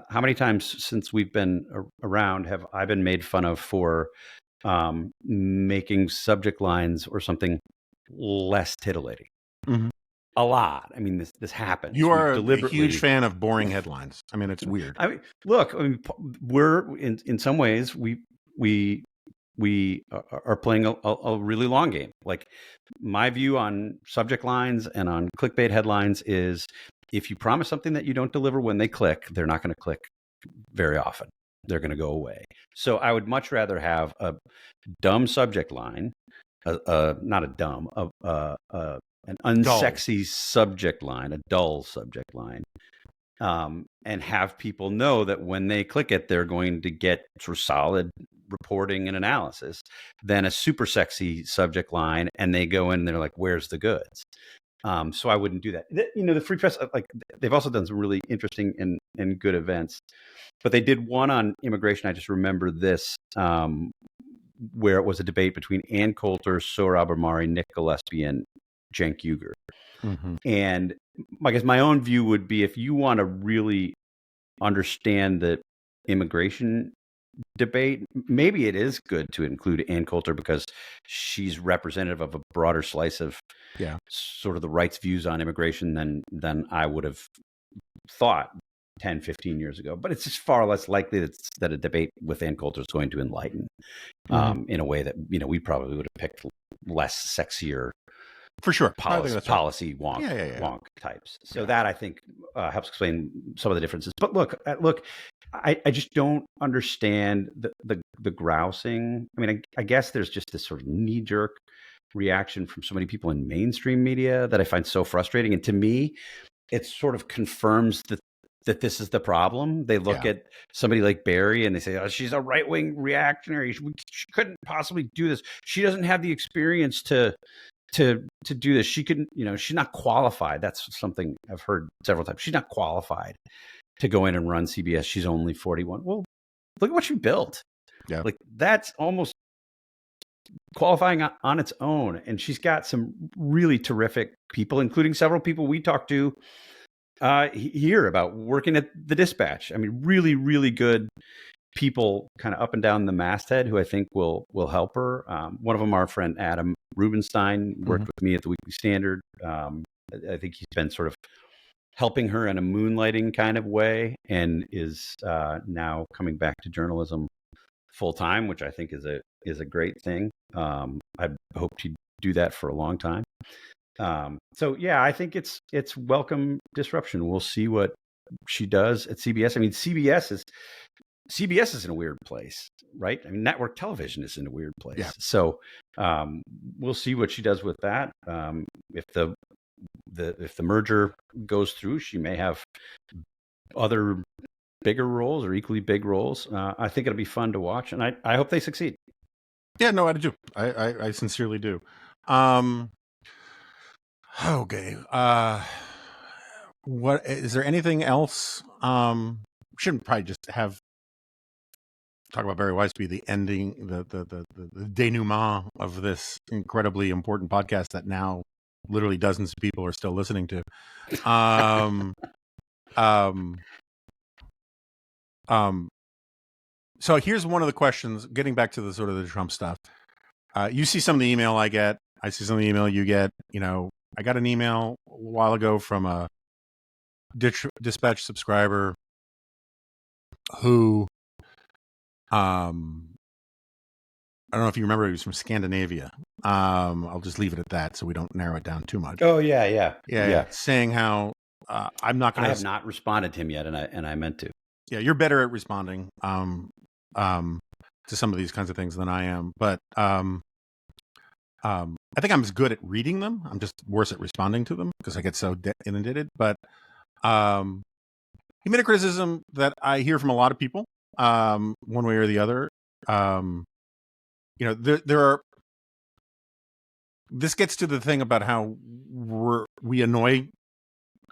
how many times since we've been around have I been made fun of for making subject lines or something less tittillating? A lot. I mean, this happens. You are a huge fan of boring headlines. I mean, it's weird. I mean, look, we're in some ways we are playing a really long game. Like, my view on subject lines and on clickbait headlines is, if you promise something that you don't deliver when they click, they're not going to click very often. They're going to go away. So I would much rather have a dumb subject line, not a dumb, an unsexy subject line, a dull subject line, and have people know that when they click it, they're going to get sort of solid reporting and analysis, than a super sexy subject line and they go in and they're like, where's the goods? So I wouldn't do that. The Free Press, like, they've also done some really interesting and good events, but they did one on immigration. I just remember this, where it was a debate between Ann Coulter, Sohrab Ahmari, Nick Gillespie, and Cenk Uygur. And I guess my own view would be, if you want to really understand the immigration debate, maybe it is good to include Ann Coulter, because she's representative of a broader slice of sort of the right's views on immigration than I would have thought 10, 15 years ago. But it's just far less likely that a debate with Ann Coulter is going to enlighten in a way that, we probably would have picked less sexier, for sure, policy wonk types. So that, I think, helps explain some of the differences. But look, I just don't understand the grousing. I mean, I guess there's just this sort of knee-jerk reaction from so many people in mainstream media that I find so frustrating. And to me, it sort of confirms that this is the problem. They look at somebody like Barry and they say, oh, she's a right-wing reactionary. She couldn't possibly do this. She doesn't have the experience to do this. She couldn't, she's not qualified. That's something I've heard several times. She's not qualified to go in and run CBS. She's only 41. Well, look at what she built. Yeah. Like, that's almost qualifying on its own. And she's got some really terrific people, including several people we talked to here about working at the Dispatch. I mean, really, really good people kind of up and down the masthead who I think will help her. One of them, our friend Adam Rubenstein, worked with me at the Weekly Standard. I think he's been sort of helping her in a moonlighting kind of way, and is now coming back to journalism full time, which I think is a great thing. I hope to do that for a long time. So yeah, I think it's welcome disruption. We'll see what she does at CBS. I mean, CBS is in a weird place, right? I mean, network television is in a weird place. Yeah. So we'll see what she does with that. If the merger goes through, she may have other bigger roles or equally big roles. I think it'll be fun to watch, and I hope they succeed. Yeah, no, I do. I sincerely do. Okay. What is there anything else? Shouldn't probably just talk about Barry Weisby, the ending, the denouement of this incredibly important podcast that now literally dozens of people are still listening to. So here's one of the questions, getting back to the sort of the Trump stuff. You see some of the email I get. I see some of the email you get. I got an email a while ago from a Dispatch subscriber who I don't know if you remember, he was from Scandinavia. I'll just leave it at that so we don't narrow it down too much. Oh yeah. Saying how I'm not going I to. have not responded to him yet, and I meant to. Yeah, you're better at responding to some of these kinds of things than I am, but I think I'm as good at reading them. I'm just worse at responding to them because I get so inundated. But he made a criticism that I hear from a lot of people, one way or the other. There are. This gets to the thing about how we annoy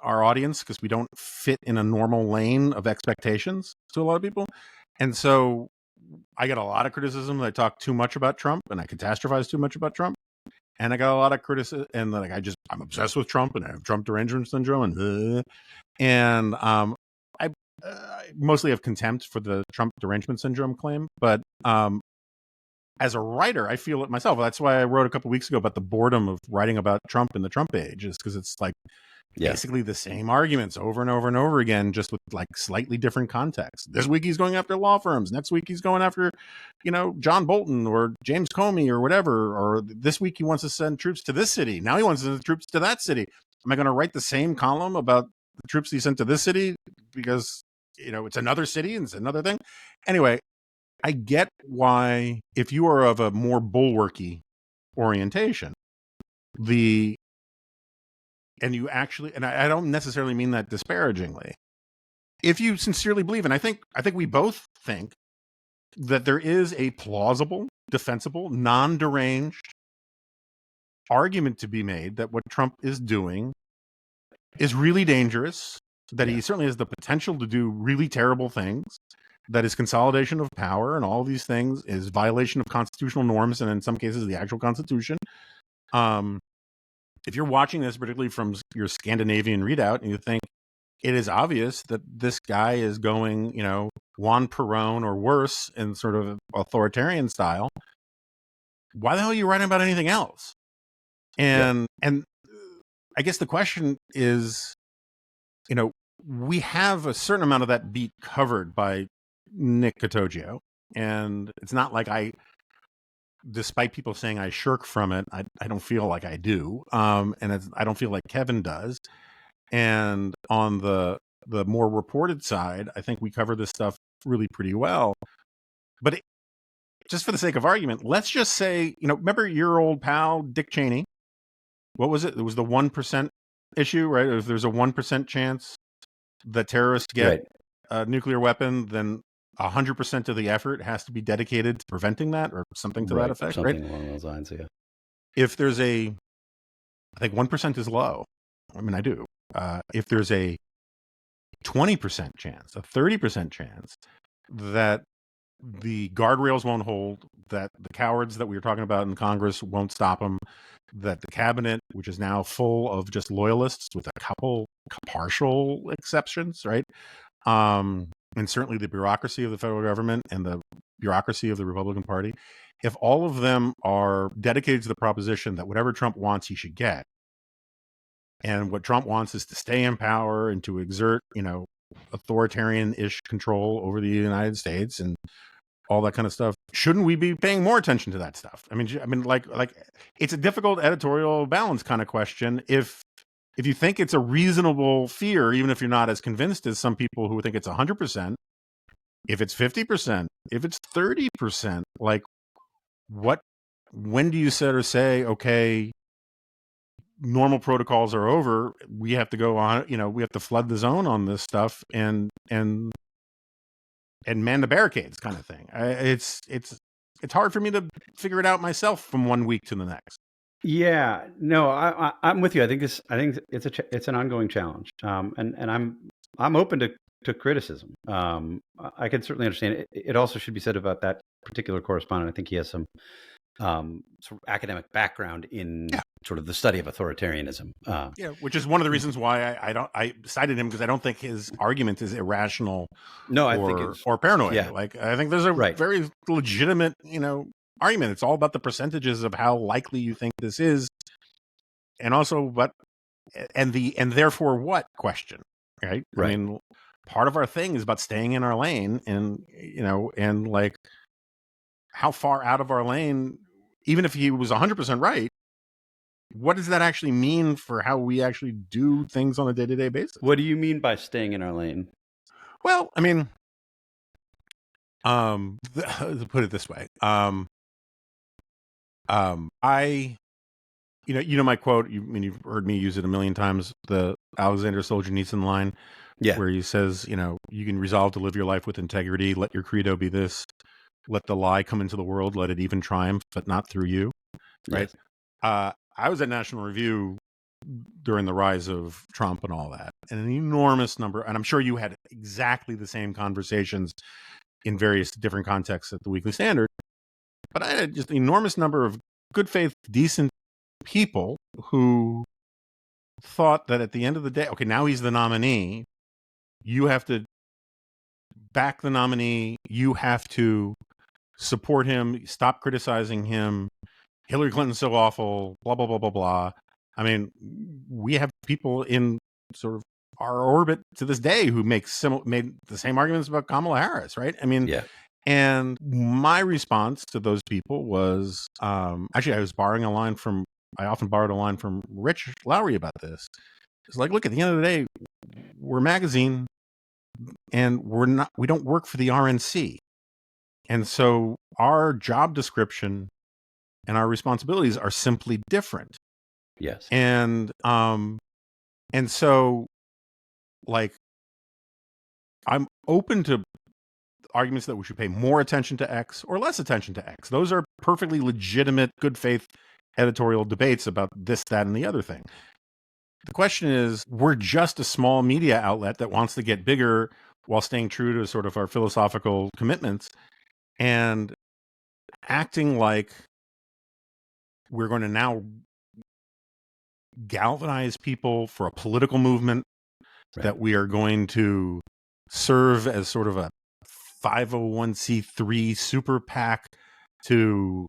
our audience because we don't fit in a normal lane of expectations to a lot of people, and so I get a lot of criticism that I talk too much about Trump and I catastrophize too much about Trump. And I got a lot of criticism, and like I'm obsessed with Trump, and I have Trump derangement syndrome, I mostly have contempt for the Trump derangement syndrome claim. But as a writer, I feel it myself. That's why I wrote a couple weeks ago about the boredom of writing about Trump in the Trump age, is because it's like basically the same arguments over and over and over again, just with like slightly different context. This week he's going after law firms. Next week he's going after, John Bolton or James Comey or whatever. Or this week he wants to send troops to this city. Now he wants to send troops to that city. Am I going to write the same column about the troops he sent to this city because, it's another city and it's another thing? Anyway, I get why, if you are of a more bulwarky orientation, and I don't necessarily mean that disparagingly, if you sincerely believe, and I think we both think that there is a plausible, defensible, non-deranged argument to be made that what Trump is doing is really dangerous, that he certainly has the potential to do really terrible things, that his consolidation of power and all these things is violation of constitutional norms, and in some cases the actual Constitution. If you're watching this, particularly from your Scandinavian readout, and you think it is obvious that this guy is going, Juan Perón or worse in sort of authoritarian style, why the hell are you writing about anything else? And I guess the question is, we have a certain amount of that beat covered by Nick Catoggio, and it's not like despite people saying I shirk from it, I don't feel like I do. And I don't feel like Kevin does. And on the more reported side, I think we cover this stuff really pretty well. But just for the sake of argument, let's just say, remember your old pal, Dick Cheney? What was it? It was the 1% issue, right? If there's a 1% chance that terrorists get a nuclear weapon, then 100% of the effort has to be dedicated to preventing that, or something to that effect, something along those lines. Yeah. If there's I think 1% is low. I mean, I do. If there's a 20% chance, a 30% chance that the guardrails won't hold, that the cowards that we were talking about in Congress won't stop them, that the cabinet, which is now full of just loyalists with a couple partial exceptions, right? And certainly the bureaucracy of the federal government and the bureaucracy of the Republican Party, if all of them are dedicated to the proposition that whatever Trump wants, he should get, and what Trump wants is to stay in power and to exert, authoritarian-ish control over the United States and all that kind of stuff, shouldn't we be paying more attention to that stuff? I mean, like it's a difficult editorial balance kind of question. If you think it's a reasonable fear, even if you're not as convinced as some people who think it's 100%, if it's 50%, if it's 30%, like when do you say, okay, normal protocols are over, we have to go on, we have to flood the zone on this stuff and man the barricades kind of thing. It's hard for me to figure it out myself from one week to the next. Yeah, no, I'm with you. I think it's an ongoing challenge, and I'm open to criticism. I can certainly understand it. It also should be said about that particular correspondent. I think he has some sort of academic background in sort of the study of authoritarianism. Which is one of the reasons why I cited him, because I don't think his argument is irrational. No, I think it's paranoid. Yeah. Like, I think there's a very legitimate, argument. It's all about the percentages of how likely you think this is, and also and therefore what question, right? I mean, part of our thing is about staying in our lane, and and like, how far out of our lane, even if he was 100% right, what does that actually mean for how we actually do things on a day-to-day basis? What do you mean by staying in our lane? Well, I mean, to put it this way, I, my quote. You've heard me use it a million times. The Alexander Solzhenitsyn line, Yeah. where he says, you can resolve to live your life with integrity. Let your credo be this: let the lie come into the world. Let it even triumph, but not through you. Right. Yes. I was at National Review during the rise of Trump and all that, and an enormous number, and I'm sure you had exactly the same conversations in various different contexts at the Weekly Standard, but I had just an enormous number of good faith, decent people who thought that at the end of the day, okay, now he's the nominee, you have to back the nominee, you have to support him, stop criticizing him, Hillary Clinton's so awful, blah, blah, blah, blah, blah. I mean, we have people in sort of our orbit to this day who made the same arguments about Kamala Harris, right? I mean, Yeah. And my response to those people was, actually, I often borrowed a line from Rich Lowry about this. It's like, look, at the end of the day, we're a magazine and we don't work for the RNC. And so our job description and our responsibilities are simply different. Yes. And so, like, I'm open to arguments that we should pay more attention to X or less attention to X. Those are perfectly legitimate, good faith editorial debates about this, that, and the other thing. The question is, we're just a small media outlet that wants to get bigger while staying true to sort of our philosophical commitments, and acting like we're going to now galvanize people for a political movement, Right. that we are going to serve as sort of a 501c3 super PAC to,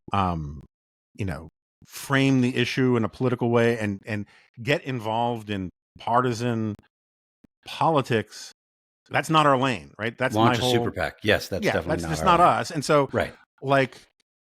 frame the issue in a political way and get involved in partisan politics. That's not our lane, right? That's Launch my whole a super PAC. Yes, that's definitely that's not just our not lane. us. And so, right. Like,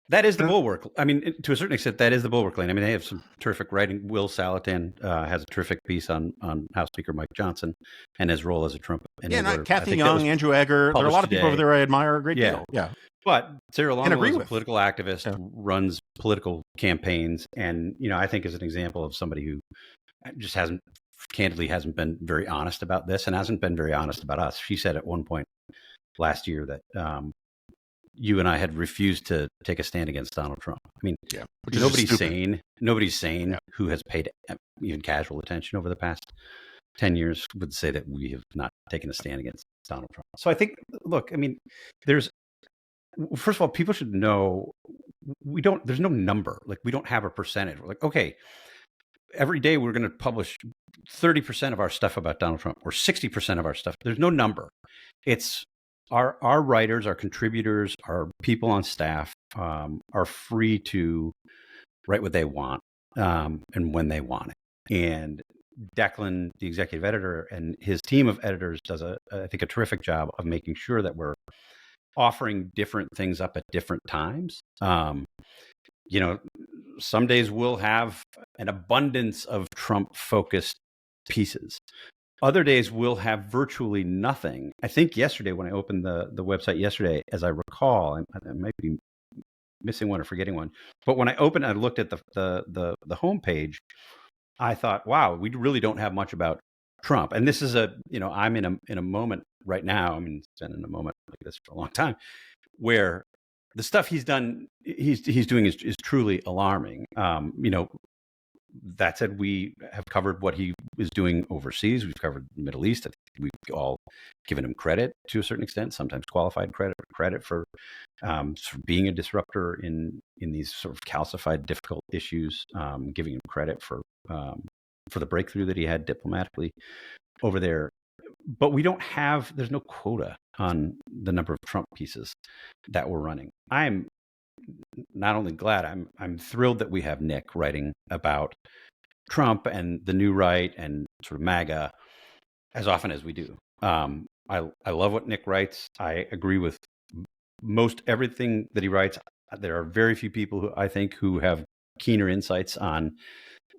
that is the bulwark. I mean, to a certain extent, that is the bulwark lane. I mean, they have some terrific writing. Will Salatin has a terrific piece on House Speaker Mike Johnson and his role as a Trump enabler. Kathy Young, Andrew Egger. There are a lot of people over there I admire a great deal. Yeah. But Sarah Longwell is a with. political activist, runs political campaigns, and I think is an example of somebody who just hasn't been very honest about this and hasn't been very honest about us. She said at one point last year that you and I had refused to take a stand against Donald Trump. I mean, nobody's sane who has paid even casual attention over the past 10 years would say that we have not taken a stand against Donald Trump. So I think, look, I mean, first of all, people should know there's no number. Like, we don't have a percentage. We're like, okay, every day we're going to publish 30% of our stuff about Donald Trump or 60% of our stuff. There's no number. It's our writers, our contributors, our people on staff are free to write what they want and when they want it. And Declan, the executive editor, and his team of editors does I think a terrific job of making sure that we're offering different things up at different times. Some days we'll have an abundance of Trump-focused pieces. Other days we'll have virtually nothing. I think yesterday, when I opened the website yesterday, as I recall, I might be missing one or forgetting one, but when I opened, I looked at the homepage. I thought, wow, we really don't have much about Trump. And this is I'm in a moment right now. I mean, it's been in a moment like this for a long time, where the stuff he's doing is truly alarming. That said, we have covered what he is doing overseas. We've covered the Middle East. I think we've all given him credit to a certain extent, sometimes qualified credit for being a disruptor in these sort of calcified, difficult issues, giving him credit for the breakthrough that he had diplomatically over there. But there's no quota on the number of Trump pieces that we're running. I'm not only glad, I'm thrilled that we have Nick writing about Trump and the new right and sort of MAGA as often as we do. I love what Nick writes. I agree with most everything that he writes. there are very few people who I think who have keener insights on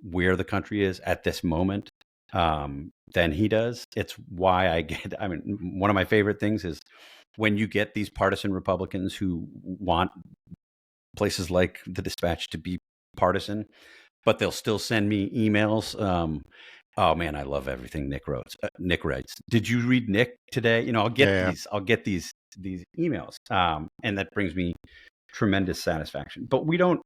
where the country is at this moment than he does. It's why I mean, one of my favorite things is when you get these partisan Republicans who want places like the Dispatch to be partisan, but they'll still send me emails. Oh man, I love everything Nick wrote. Nick writes. Did you read Nick today? You know, I'll get these emails, and that brings me tremendous satisfaction. But we don't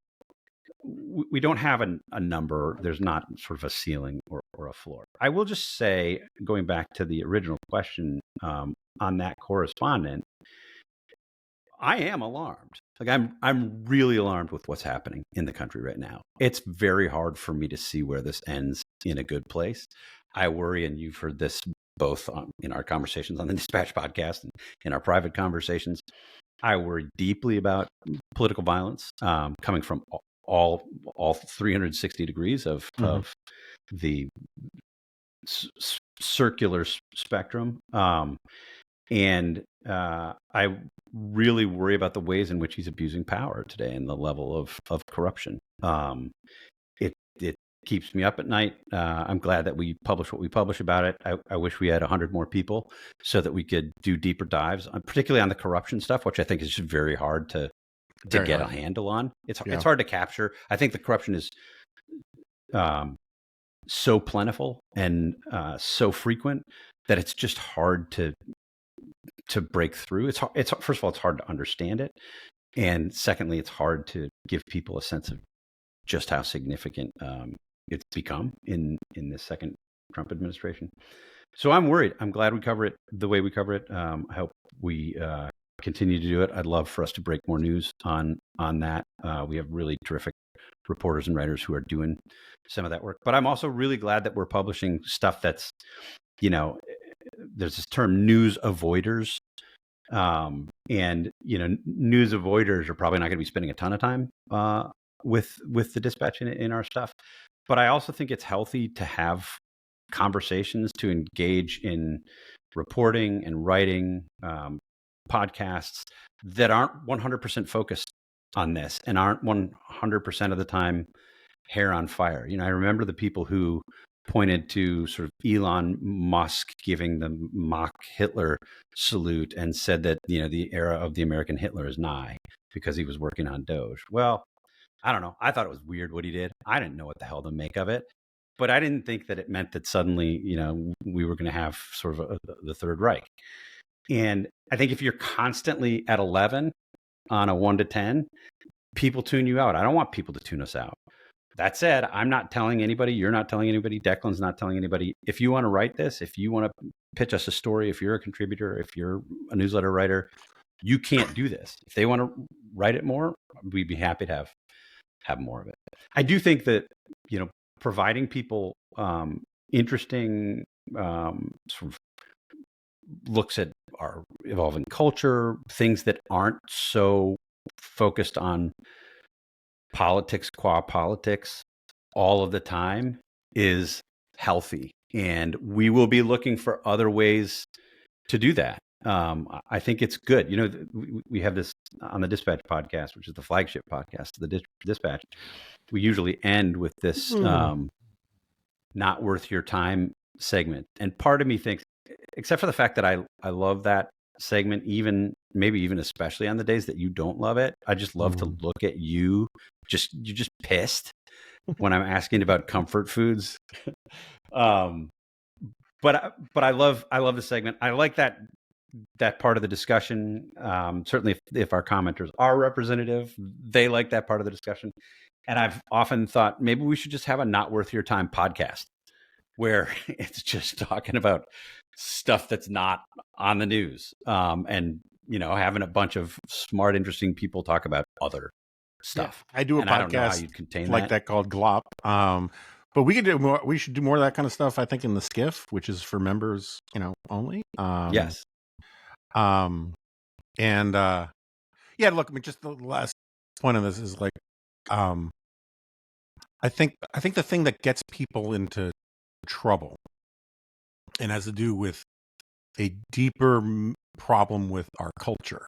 have a number. There's not sort of a ceiling or a floor. I will just say, going back to the original question on that correspondent, I am alarmed. Like I'm really alarmed with what's happening in the country right now. It's very hard for me to see where this ends in a good place. I worry, and you've heard this both in our conversations on the Dispatch podcast and in our private conversations. I worry deeply about political violence coming from all 360 degrees of the circular spectrum. And I really worry about the ways in which he's abusing power today and the level of corruption. It keeps me up at night. I'm glad that we publish what we publish about it. I wish we had 100 more people so that we could do deeper dives, particularly on the corruption stuff, which I think is just very hard to get a handle on. It's hard to capture. I think the corruption is so plentiful and so frequent that it's just hard to break through. It's first of all, it's hard to understand it, and secondly, it's hard to give people a sense of just how significant it's become in this second Trump administration. So I'm worried. I'm glad we cover it the way we cover it. I hope we continue to do it. I'd love for us to break more news on that. We have really terrific reporters and writers who are doing some of that work. But I'm also really glad that we're publishing stuff that's, there's this term news avoiders. And, news avoiders are probably not going to be spending a ton of time with the Dispatch in our stuff. But I also think it's healthy to have conversations, to engage in reporting and writing podcasts that aren't 100% focused on this and aren't 100% of the time hair on fire. I remember the people who pointed to sort of Elon Musk giving the mock Hitler salute and said that, the era of the American Hitler is nigh because he was working on Doge. Well, I don't know. I thought it was weird what he did. I didn't know what the hell to make of it, but I didn't think that it meant that suddenly, we were going to have sort of the Third Reich. And I think if you're constantly at 11 on a 1 to 10, people tune you out. I don't want people to tune us out. That said, I'm not telling anybody, you're not telling anybody, Declan's not telling anybody. If you want to write this, if you want to pitch us a story, if you're a contributor, if you're a newsletter writer, you can't do this. If they want to write it more, we'd be happy to have more of it. I do think that, providing people interesting sort of looks at our evolving culture, things that aren't so focused on politics qua politics all of the time is healthy. And we will be looking for other ways to do that. I think it's good. We have this on the Dispatch podcast, which is the flagship podcast, the Dispatch. We usually end with this not worth your time segment. And part of me thinks, except for the fact that I love that segment, maybe even especially on the days that you don't love it, I just love to look at you. You're just pissed when I'm asking about comfort foods. But I love the segment. I like that part of the discussion. Certainly if our commenters are representative, they like that part of the discussion. And I've often thought maybe we should just have a not worth your time podcast where it's just talking about stuff that's not on the news. And, having a bunch of smart, interesting people talk about other stuff. Yeah, I do a podcast I don't know how you'd contain like that called Glop. But we could do more. We should do more of that kind of stuff. I think in the Skiff, which is for members, only. Yes. And look, just the last point of this is like, I think the thing that gets people into trouble and has to do with a deeper problem with our culture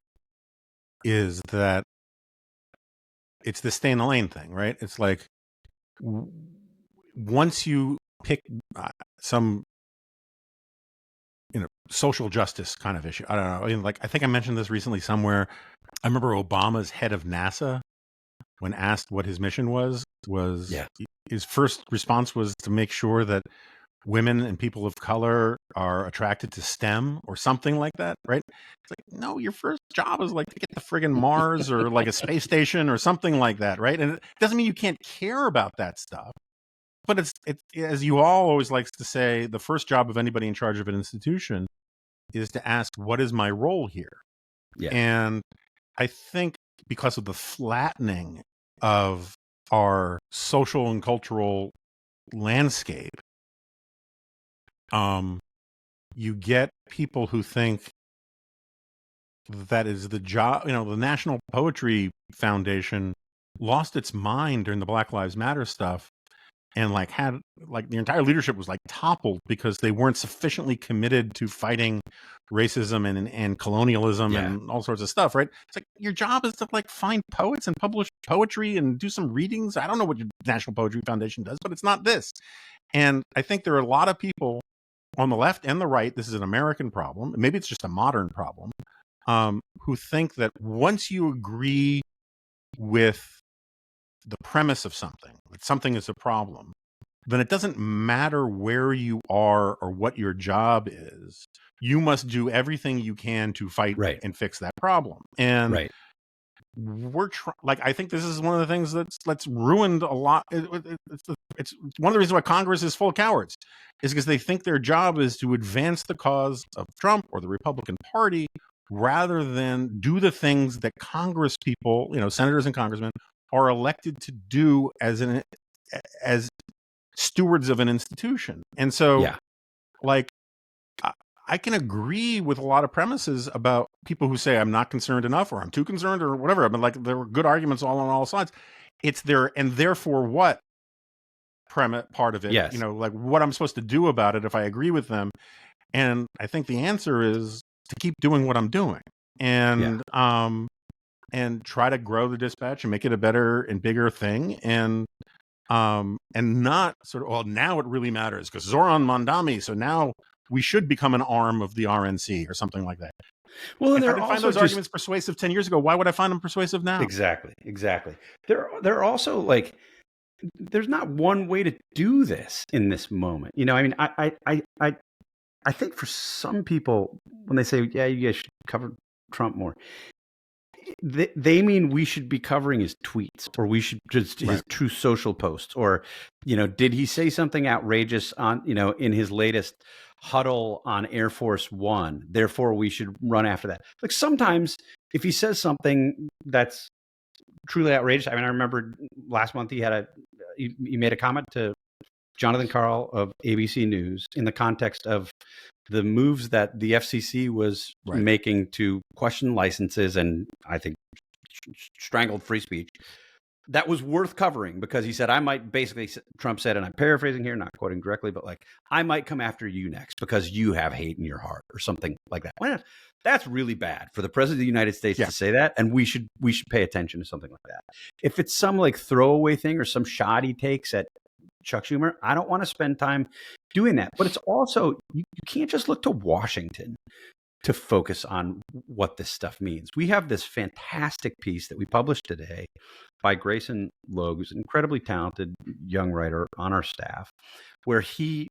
is that it's the stay in the lane thing, right? It's like once you pick some social justice kind of issue, I don't know. I mean, like, I think I mentioned this recently somewhere. I remember Obama's head of NASA, when asked what his mission was his first response was to make sure that women and people of color are attracted to STEM or something like that, right? It's like, no, your first job is like to get to friggin' Mars or like a space station or something like that, right? And it doesn't mean you can't care about that stuff. But it's as you all always likes to say, the first job of anybody in charge of an institution is to ask, what is my role here? Yeah. And I think because of the flattening of our social and cultural landscape, you get people who think that is the job. The National Poetry Foundation lost its mind during the Black Lives Matter stuff, and had the entire leadership was toppled because they weren't sufficiently committed to fighting racism and colonialism and all sorts of stuff, right? It's like, your job is to find poets and publish poetry and do some readings. I don't know what your National Poetry Foundation does, but it's not this. And I think there are a lot of people on the left and the right, this is an American problem, maybe it's just a modern problem, who think that once you agree with the premise of something, that something is a problem, then it doesn't matter where you are or what your job is. You must do everything you can to fight and fix that problem. And I think this is one of the things that's ruined a lot. It's one of the reasons why Congress is full of cowards, is because they think their job is to advance the cause of Trump or the Republican Party rather than do the things that Congress people, senators and congressmen, are elected to do as stewards of an institution. And so, I can agree with a lot of premises about people who say I'm not concerned enough or I'm too concerned or whatever. I mean, there were good arguments all on all sides. It's there, and therefore what part of it, what I'm supposed to do about it if I agree with them. And I think the answer is to keep doing what I'm doing and try to grow the Dispatch and make it a better and bigger thing. And not sort of, well, now it really matters because Zoran Mondami, so now we should become an arm of the RNC or something like that. Well, if I didn't find those arguments persuasive 10 years ago, why would I find them persuasive now? Exactly. They're also there's not one way to do this in this moment. I mean, I think for some people, when they say, yeah, you guys should cover Trump more, they mean we should be covering his tweets, or we should just his true social posts, or did he say something outrageous on in his latest huddle on Air Force One, therefore we should run after that. Sometimes if he says something that's truly outrageous, I mean, I remember last month he made a comment to Jonathan Karl of ABC News in the context of the moves that the FCC was making to question licenses and I think strangled free speech. That was worth covering because he said, I might, basically, Trump said, and I'm paraphrasing here, not quoting directly, but I might come after you next because you have hate in your heart or something like that. Well, that's really bad for the president of the United States to say that. And we should pay attention to something like that. If it's some throwaway thing or some shot he takes at Chuck Schumer, I don't want to spend time doing that. But it's also, you can't just look to Washington to focus on what this stuff means. We have this fantastic piece that we published today by Grayson Logue, who's an incredibly talented young writer on our staff, where he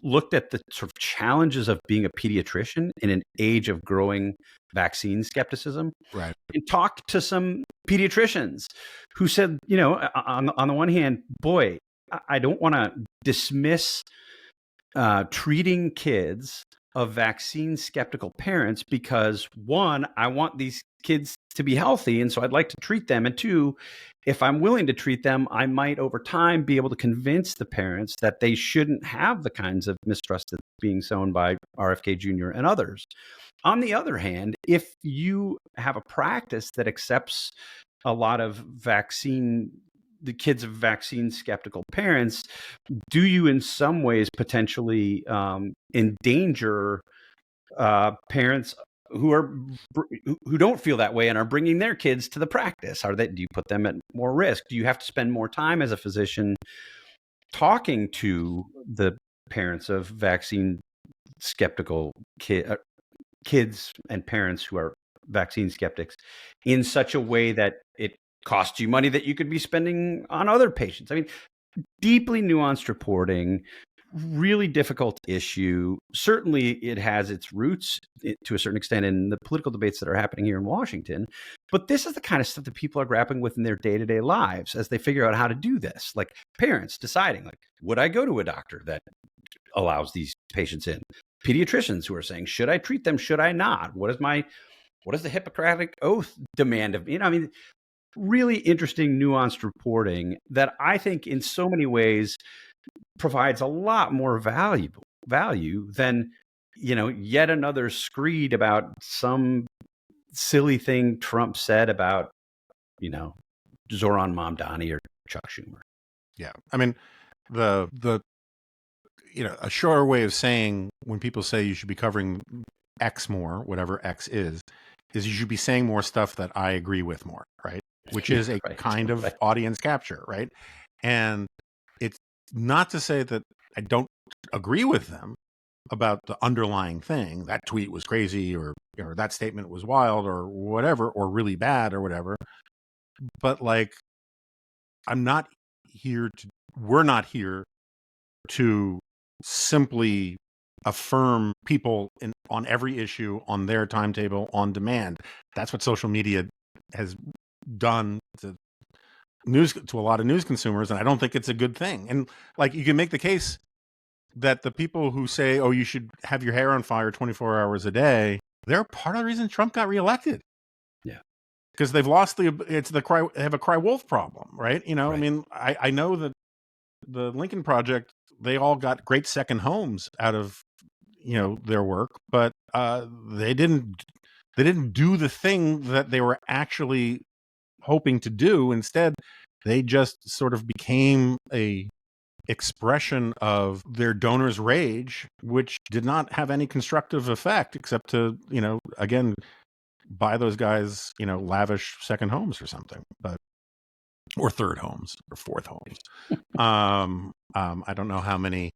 looked at the sort of challenges of being a pediatrician in an age of growing vaccine skepticism, and talked to some pediatricians who said, on the one hand, boy, I don't want to dismiss treating kids of vaccine skeptical parents because, one, I want these kids to be healthy, and so I'd like to treat them. And two, if I'm willing to treat them, I might over time be able to convince the parents that they shouldn't have the kinds of mistrust that's being sown by RFK Jr. and others. On the other hand, if you have a practice that accepts a lot of the kids of vaccine skeptical parents, do you in some ways potentially endanger parents who don't feel that way and are bringing their kids to the practice? Do you put them at more risk? Do you have to spend more time as a physician talking to the parents of vaccine skeptical kids and parents who are vaccine skeptics in such a way that it costs you money that you could be spending on other patients? I mean, deeply nuanced reporting, really difficult issue. Certainly it has its roots to a certain extent in the political debates that are happening here in Washington. But this is the kind of stuff that people are grappling with in their day-to-day lives as they figure out how to do this. Like parents deciding, like, would I go to a doctor that allows these patients in? Pediatricians who are saying, should I treat them? Should I not? What is the Hippocratic Oath demand of, I mean, really interesting, nuanced reporting that I think in so many ways provides a lot more value than, yet another screed about some silly thing Trump said about, Zoran Mamdani or Chuck Schumer. Yeah. I mean, the a shorter way of saying when people say you should be covering X more, whatever X is you should be saying more stuff that I agree with more, right? Which is a kind of audience capture, right? And it's not to say that I don't agree with them about the underlying thing. That tweet was crazy, or that statement was wild, or whatever, or really bad, or whatever. But like, we're not here to simply affirm people on every issue on their timetable on demand. That's what social media has done to a lot of news consumers, and I don't think it's a good thing. And like, you can make the case that the people who say, oh, you should have your hair on fire 24 hours a day, they're part of the reason Trump got reelected. Yeah. Because they've lost they have a cry wolf problem, right? Right. I mean, I know that the Lincoln Project, they all got great second homes out of their work, but they didn't do the thing that they were actually hoping to do. Instead, they just sort of became a expression of their donors' rage, which did not have any constructive effect except to again buy those guys lavish second homes or something, or third homes or fourth homes. I don't know how many,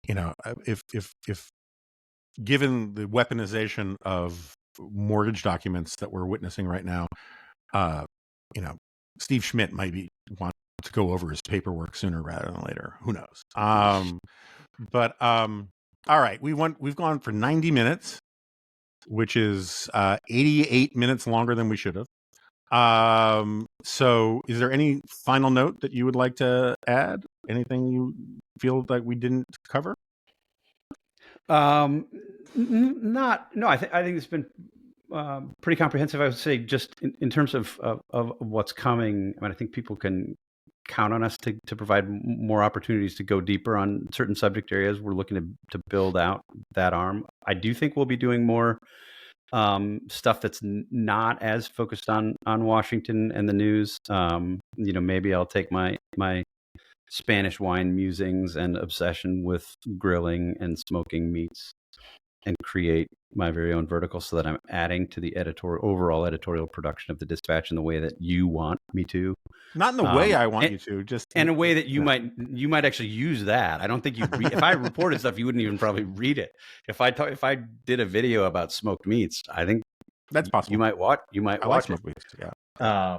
if given the weaponization of mortgage documents that we're witnessing right now, Steve Schmidt might want to go over his paperwork sooner rather than later. Who knows? But all right, we've gone for 90 minutes, which is 88 minutes longer than we should have. So is there any final note that you would like to add? Anything you feel like we didn't cover? No, I think it's been pretty comprehensive. I would say just in terms of what's coming. I mean, I think people can count on us to provide more opportunities to go deeper on certain subject areas. We're looking to build out that arm. I do think we'll be doing more stuff that's not as focused on Washington and the news. Maybe I'll take my Spanish wine musings and obsession with grilling and smoking meats and create my very own vertical, so that I'm adding to the overall editorial production of the Dispatch in the way that you want me to. Not in the way I want you to, just in a way that you might actually use that. I don't think you if I reported stuff, you wouldn't even probably read it. If I did a video about smoked meats, I think that's possible. You might watch. I like smoked meats. Yeah.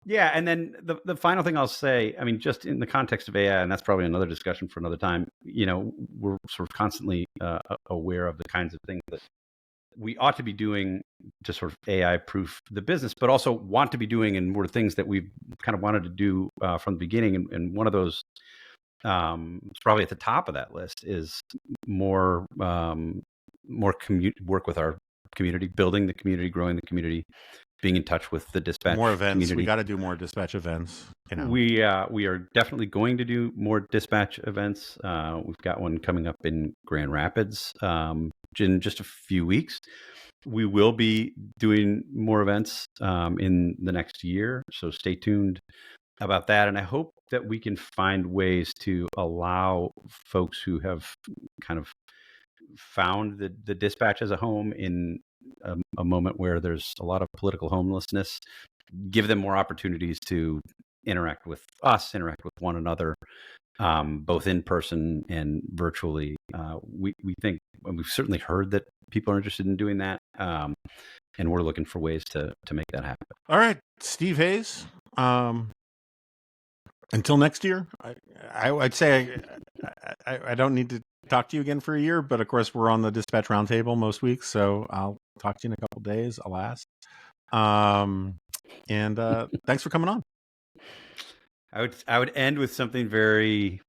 Yeah, and then the final thing I'll say, I mean, just in the context of AI, and that's probably another discussion for another time. We're sort of constantly aware of the kinds of things that we ought to be doing to sort of AI-proof the business, but also want to be doing, and were things that we've kind of wanted to do from the beginning. And one of those, probably at the top of that list, is more work with our community, building the community, growing the community, being in touch with the Dispatch more events community. We got to do more Dispatch events. We are definitely going to do more Dispatch events. We've got one coming up in Grand Rapids in just a few weeks. We will be doing more events in the next year, so stay tuned about that. And I hope that we can find ways to allow folks who have kind of found the Dispatch as a home in a moment where there's a lot of political homelessness, give them more opportunities to interact with us, interact with one another, both in person and virtually. We think, and we've certainly heard that people are interested in doing that, and we're looking for ways to make that happen. All right, Steve Hayes. Until next year, I'd say I don't need to talk to you again for a year, but of course we're on the Dispatch Roundtable most weeks, so I'll talk to you in a couple days, alas. And thanks for coming on. I would end with something very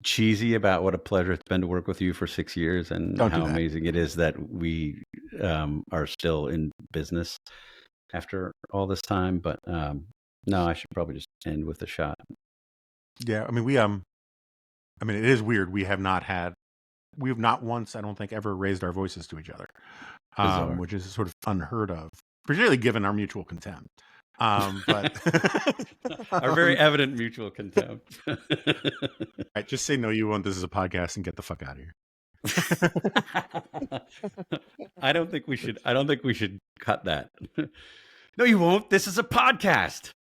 cheesy about what a pleasure it's been to work with you for 6 years, and how amazing it is that we are still in business after all this time. But no, I should probably just end with a shot. Yeah, I mean it is weird. We have not once, I don't think, ever raised our voices to each other, which is sort of unheard of, particularly given our mutual contempt. But our very evident mutual contempt. All right, just say no, you won't. This is a podcast, and get the fuck out of here. I don't think we should cut that. No, you won't. This is a podcast.